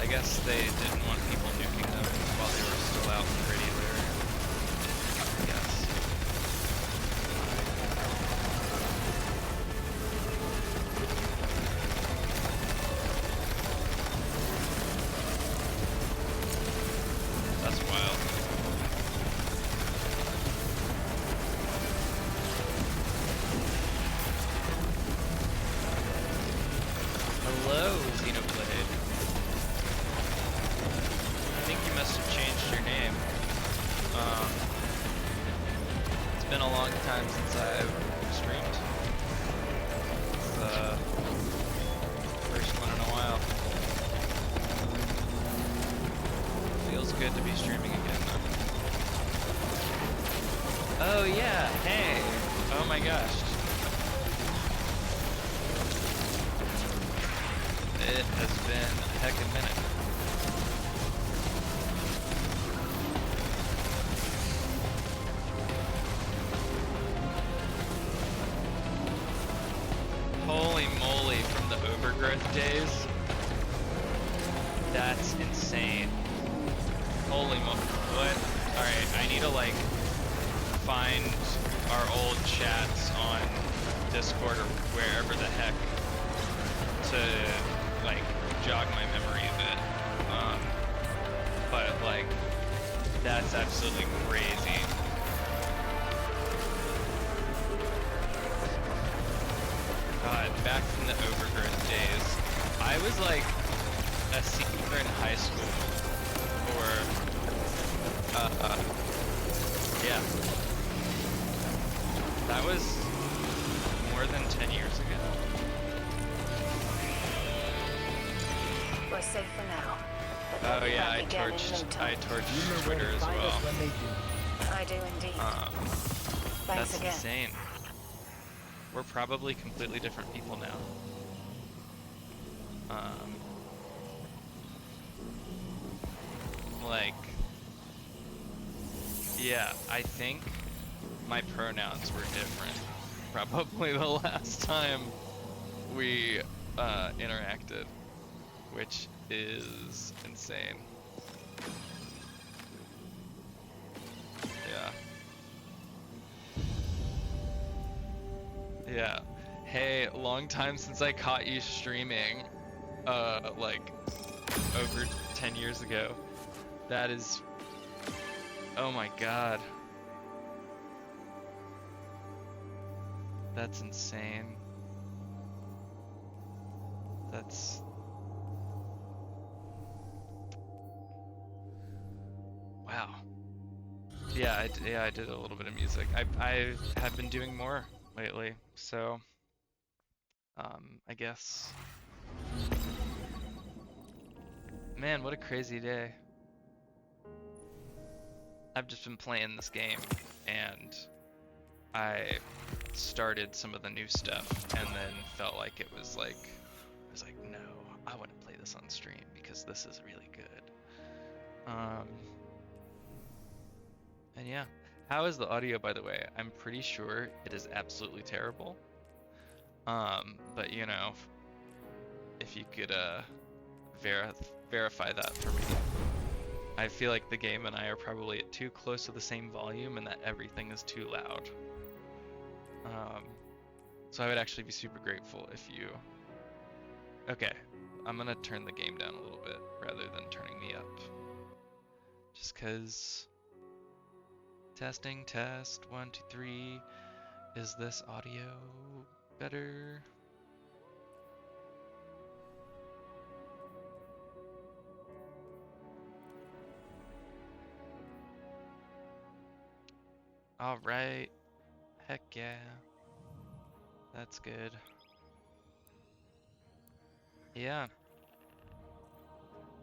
I guess they didn't want people nuking them while they were still out and ready there. I guess. That's wild. Hello, Xenoblade. I think you must have changed your name. It's been a long time since I've streamed. It's the first one in a while. Feels good to be streaming again though. Oh yeah, hey! Oh my gosh. It has been a heckin' minute. Holy moly, from the overgrowth days? That's insane. Holy mo- what? Alright, I need to like find our old chats on Discord or wherever the heck to like jog my memory a bit. But like that's absolutely crazy. God, back from the overgrowth days. I was like a senior in high school or yeah. That was more than 10 years ago. We're safe for now. But Oh they'll be yeah, back again in no time. I torched You know where Twitter to as find us well. when they do. I do indeed. Thanks That's again. insane. We're probably completely different people now. Like, yeah, I think my pronouns were different. Probably the last time we interacted, which is insane. Yeah. Yeah. Hey, long time since I caught you streaming, like, over 10 years ago. That is... oh my god. That's insane. That's... wow. Yeah, I did a little bit of music. I have been doing more lately, so... I guess... man, what a crazy day. I've just been playing this game, and I started some of the new stuff, and then felt like it was like, I was like, no, I want to play this on stream because this is really good. And yeah, how is the audio, by the way? I'm pretty sure it is absolutely terrible. But you know, if you could verify that for me. I feel like the game and I are probably at too close to the same volume and that everything is too loud. So I would actually be super grateful if you... okay, I'm gonna turn the game down a little bit rather than turning me up. Just cause... testing, test, 1, 2, 3. Is this audio better? Alright. Heck yeah. That's good. Yeah.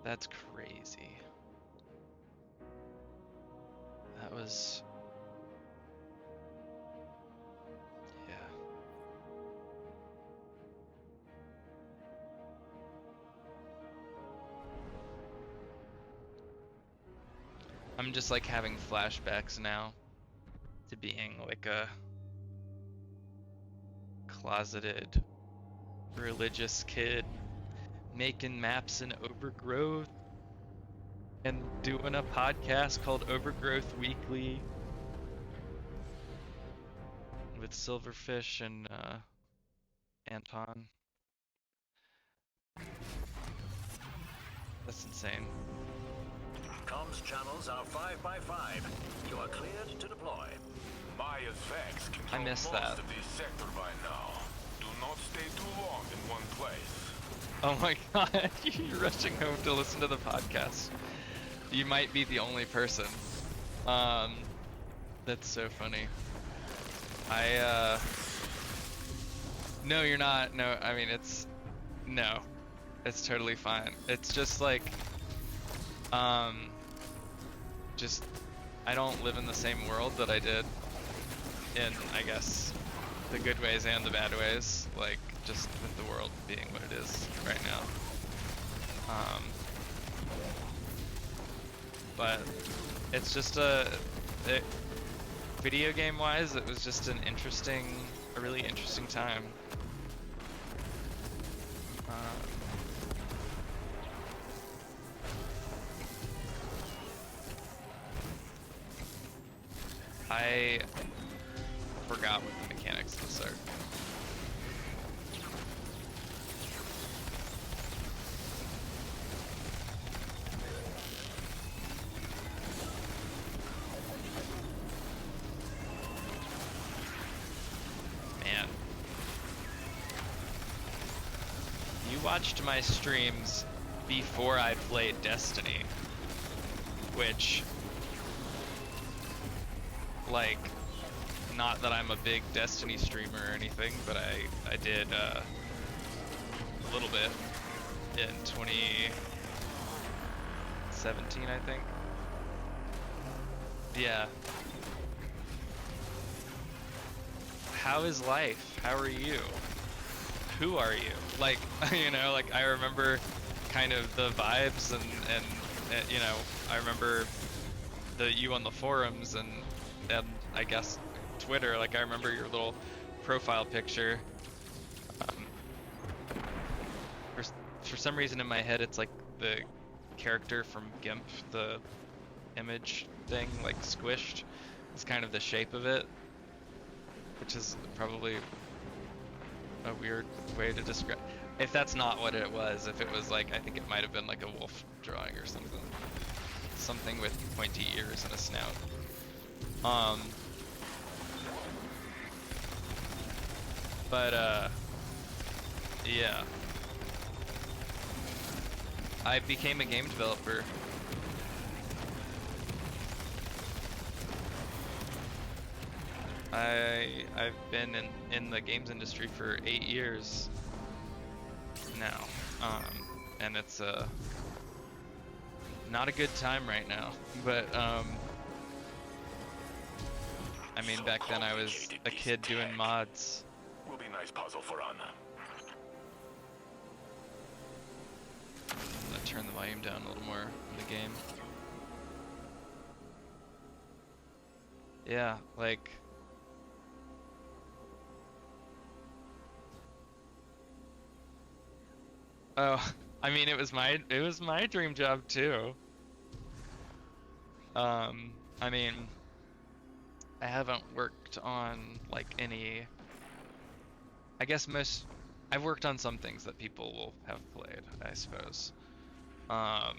That's crazy. That was... yeah. I'm just like having flashbacks now to being like a closeted religious kid making maps in Overgrowth and doing a podcast called Overgrowth Weekly with Silverfish and Anton. That's insane. Comms channels are 5 by 5. You are cleared to deploy. Maya's Vex I control missed most that. of this sector by now. Do not stay too long in one place. Oh my god, you're rushing home to listen to the podcast. You might be the only person. That's so funny. No, you're not. No, I mean, no. It's totally fine. It's just like, just, I don't live in the same world that I did in, I guess, the good ways and the bad ways, like, just with the world being what it is right now. But it's just video game wise, it was just a really interesting time. I forgot what the mechanics of this are. Man. You watched my streams before I played Destiny, which, like, not that I'm a big Destiny streamer or anything, but I did a little bit in 2017, I think. Yeah. How is life? How are you? Who are you? Like, you know, like I remember kind of the vibes and you know, I remember you on the forums and I guess Twitter, like I remember your little profile picture. For some reason in my head it's like the character from GIMP, the image thing, like squished. It's kind of the shape of it, which is probably a weird way to describe. If that's not what it was, if it was like, I think it might have been like a wolf drawing or something. Something with pointy ears and a snout. But yeah. I became a game developer. I've been in the games industry for 8 years now, and it's not a good time right now. But I mean, back then I was a kid doing mods. Will be a nice puzzle for Anna. I'm gonna turn the volume down a little more in the game. Yeah, like. Oh, I mean, it was my dream job too. I mean, I haven't worked on like any. I guess I've worked on some things that people will have played, I suppose. I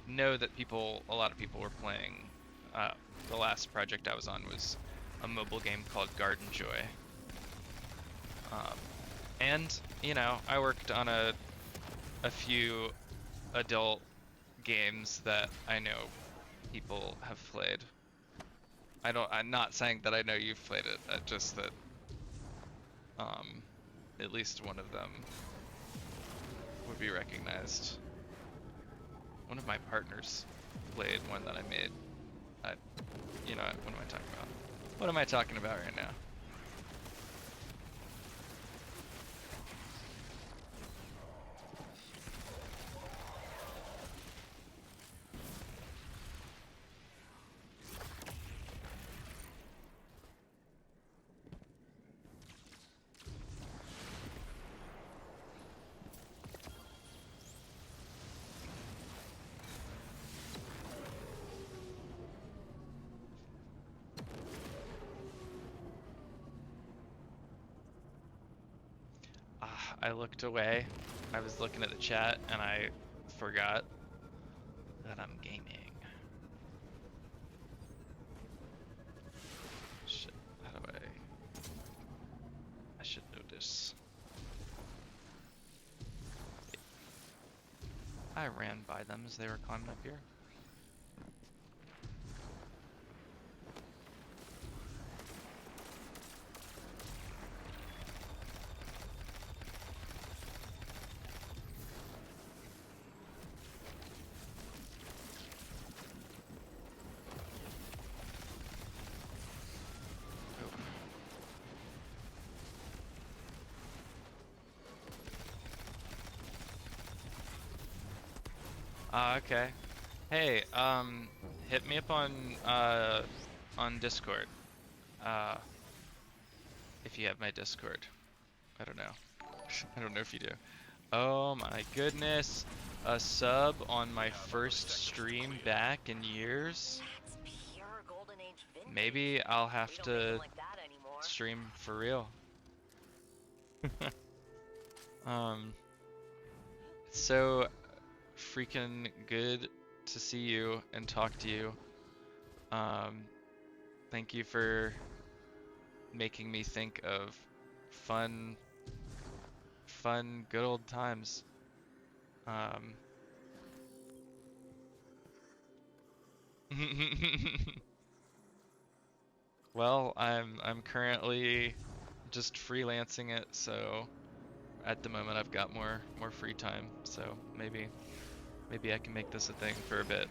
know that a lot of people were playing. The last project I was on was a mobile game called Garden Joy. And, you know, I worked on a few adult games that I know people have played. I'm not saying that I know you've played it, just that at least one of them would be recognized. One of my partners played one that I made. You know, what am I talking about? What am I talking about right now? I looked away. I was looking at the chat and I forgot that I'm gaming. Shit, how do I should notice. I ran by them as they were climbing up here. Okay. Hey, hit me up on Discord. Uh, if you have my Discord. I don't know. I don't know if you do. Oh my goodness. A sub on my first stream back in years. That's pure Golden Age vintage. Maybe I'll have We don't make to them like that anymore. stream for real. It's so freaking good to see you and talk to you. Thank you for making me think of fun, good old times. Well, I'm currently just freelancing it, so at the moment I've got more free time, so maybe I can make this a thing for a bit.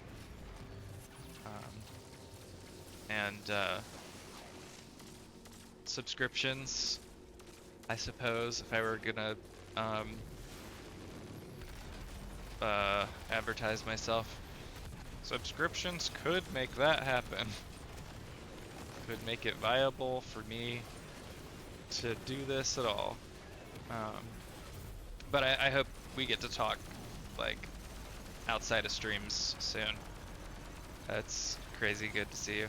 And subscriptions, I suppose, if I were gonna advertise myself, subscriptions could make that happen. Could make it viable for me to do this at all. But I hope we get to talk, like, outside of streams soon. That's crazy good to see you.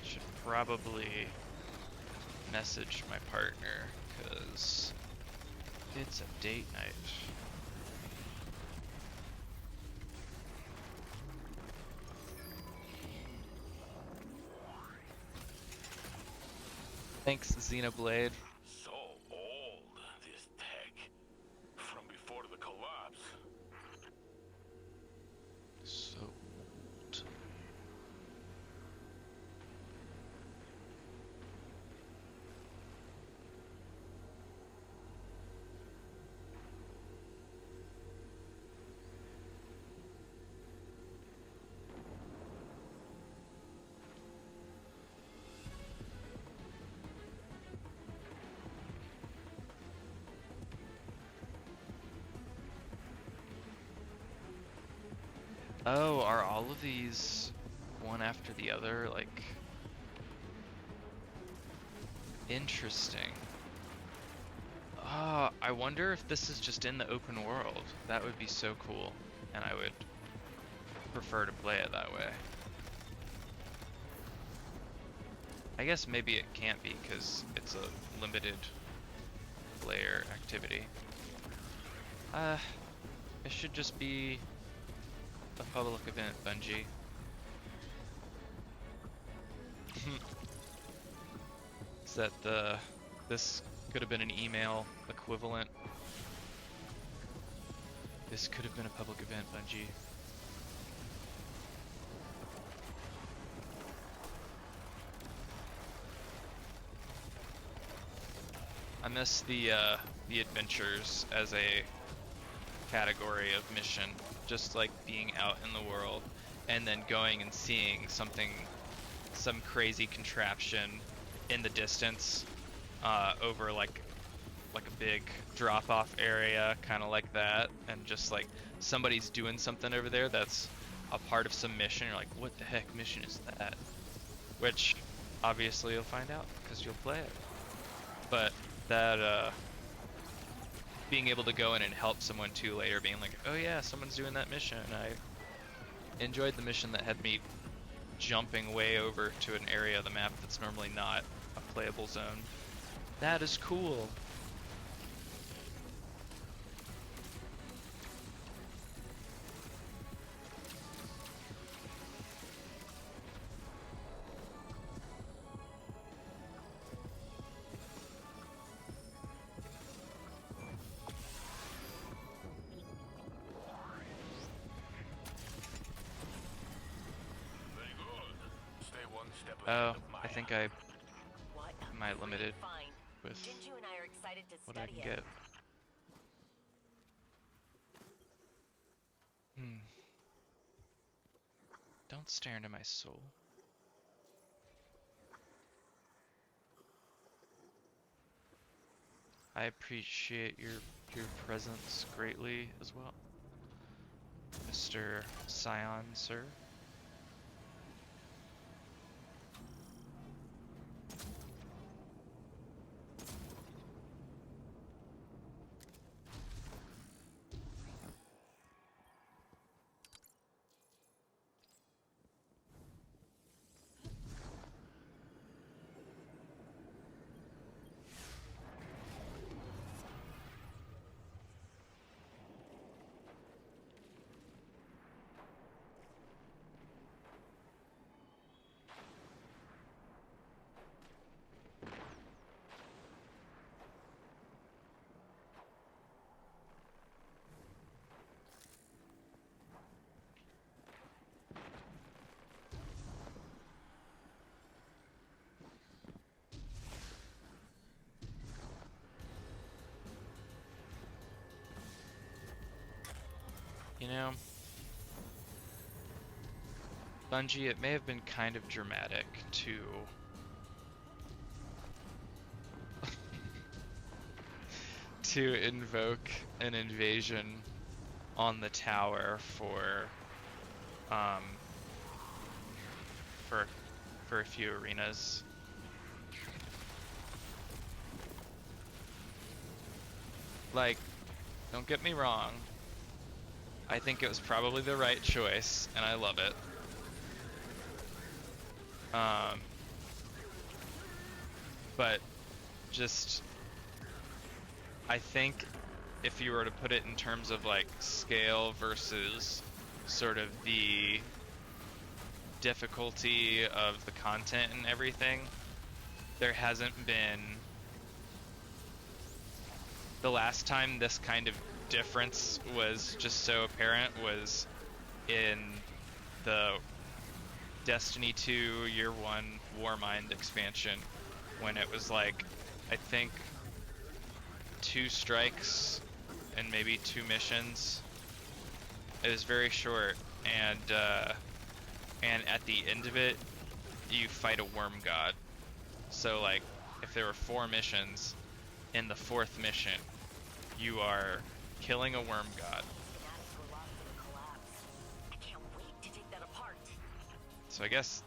Should probably message my partner, because it's a date night. Thanks, Xenoblade. So old, this tech. From before the collapse. So old. Oh, are all of these one after the other? Like, interesting. I wonder if this is just in the open world. That would be so cool, and I would prefer to play it that way. I guess maybe it can't be because it's a limited player activity. It should just be a public event, Bungie. Is that this could have been an email equivalent. This could have been a public event, Bungie. I miss the adventures as a category of mission, just like being out in the world and then going and seeing something, some crazy contraption in the distance over like a big drop-off area, kind of like that, and just like somebody's doing something over there that's a part of some mission. You're like, what the heck mission is that? Which obviously you'll find out because you'll play it. But that being able to go in and help someone too later, being like, oh yeah, someone's doing that mission. I enjoyed the mission that had me jumping way over to an area of the map that's normally not a playable zone. That is cool. Very good. Stay one step Oh, ahead of I Maya. think I What? am I limited Fine. with Jinju and I are excited to what I study can it. get. Don't stare into my soul. I appreciate your presence greatly as well, Mr. Scion, sir. You know, Bungie, it may have been kind of dramatic to invoke an invasion on the tower um for for a few arenas. Like, don't get me wrong, I think it was probably the right choice, and I love it. But just, I think if you were to put it in terms of like scale versus sort of the difficulty of the content and everything, there hasn't been, the last time this kind of difference was just so apparent was in the Destiny 2 Year 1 Warmind expansion, when it was like, I think 2 strikes and maybe 2 missions. It was very short, and at the end of it, you fight a worm god. So like, if there were 4 missions, in the 4th mission, you are killing a worm god. Fanatics were lost in a collapse. I can't wait to take that apart. So I guess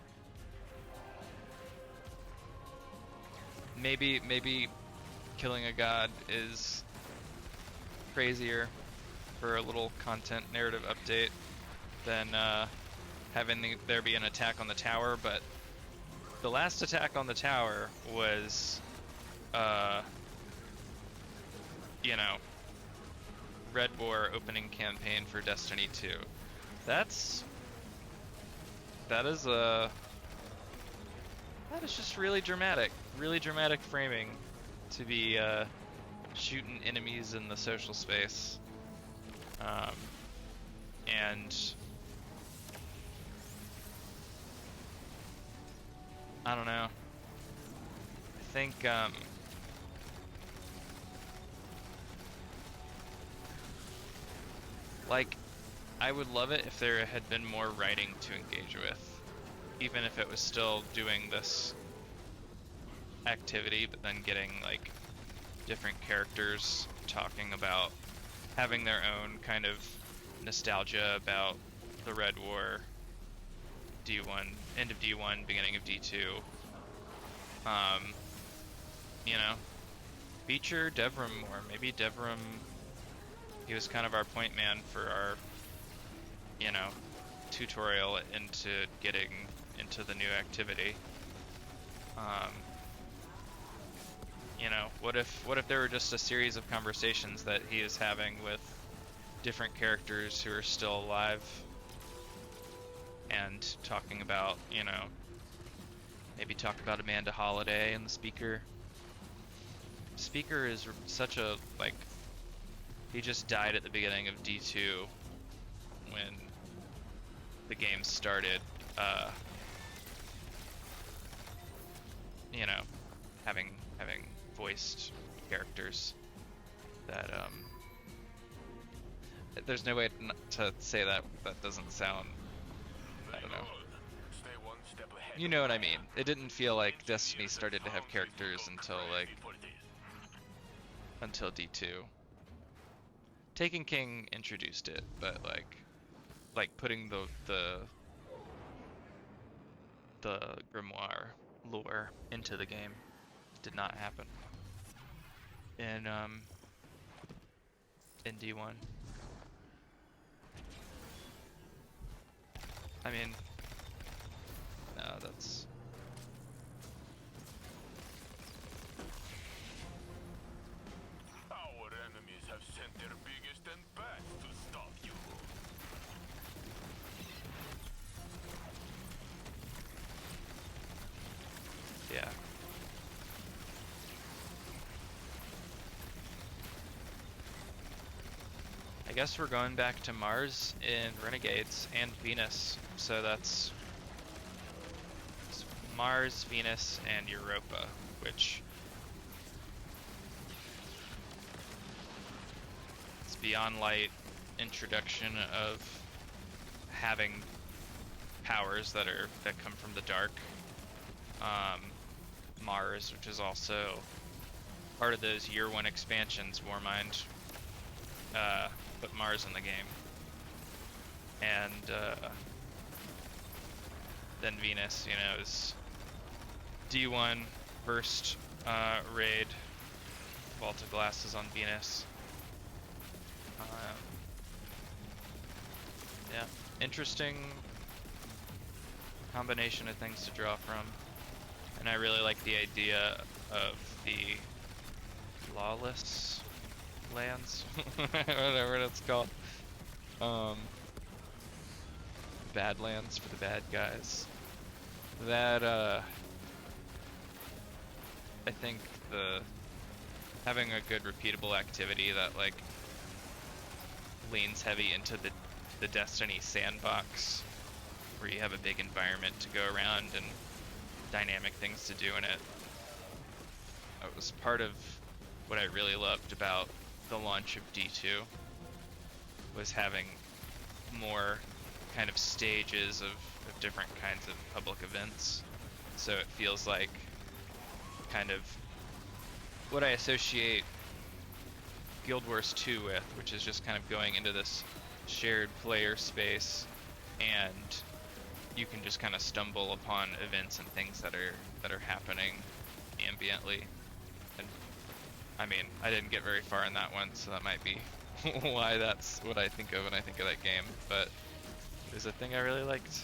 maybe killing a god is crazier for a little content narrative update than having there be an attack on the tower, but the last attack on the tower was you know, Red War opening campaign for Destiny 2. That is just really dramatic framing to be shooting enemies in the social space, and I don't know. I think like, I would love it if there had been more writing to engage with, even if it was still doing this activity, but then getting like different characters talking about having their own kind of nostalgia about the Red War, D1, end of D1, beginning of D2. You know, feature Devrim more. Maybe Devrim, he was kind of our point man for our, you know, tutorial into getting into the new activity. You know, what if there were just a series of conversations that he is having with different characters who are still alive and talking about, you know, maybe talk about Amanda Holiday and the Speaker. Speaker is such a, like, he just died at the beginning of D2 when the game started, you know, having voiced characters that, there's no way to say that doesn't sound, I don't know. Stay one step ahead. You know what I mean. It didn't feel like Destiny started to have characters until, like, until D2. Taken King introduced it, but like putting the grimoire lore into the game did not happen in D1. I mean, no, that's Our enemies have sent their biggest and best to stop you. yeah. I guess we're going back to Mars in Renegades and Venus, so that's Mars, Venus, and Europa, which is Beyond Light introduction of having powers that come from the dark. Mars, which is also part of those year 1 expansions, Warmind put Mars in the game. And then Venus, you know, is D1 first raid. Vault of Glasses on Venus. Yeah, interesting combination of things to draw from. And I really like the idea of the lawless lands, whatever it's called. Badlands for the bad guys. That I think having a good repeatable activity that like leans heavy into the Destiny sandbox, where you have a big environment to go around and dynamic things to do in it. It was part of what I really loved about the launch of D2, was having more kind of stages of different kinds of public events. So it feels like kind of what I associate Guild Wars 2 with, which is just kind of going into this shared player space, and you can just kind of stumble upon events and things that are happening ambiently. And I mean, I didn't get very far in that one, so that might be why that's what I think of when I think of that game, but it was a thing I really liked.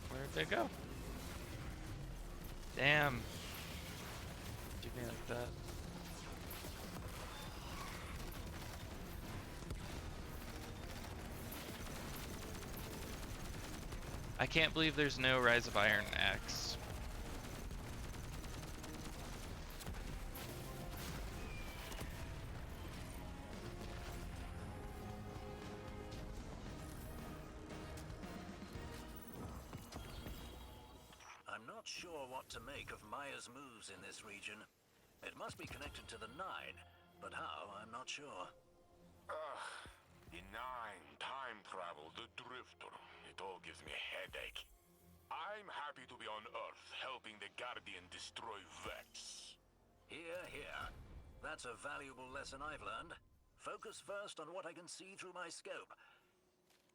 Where'd they go? Damn. Do me like that. I can't believe there's no Rise of Iron X. I'm not sure what to make of Maya's moves in this region. It must be connected to the Nine, but how, I'm not sure. Ugh, the Nine, time travel, the Drifter. It all gives me a headache. I'm happy to be on Earth, helping the Guardian destroy Vex. Here, here. That's a valuable lesson I've learned. Focus first on what I can see through my scope.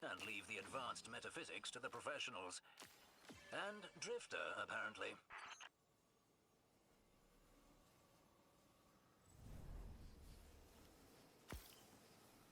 And leave the advanced metaphysics to the professionals. And Drifter, apparently.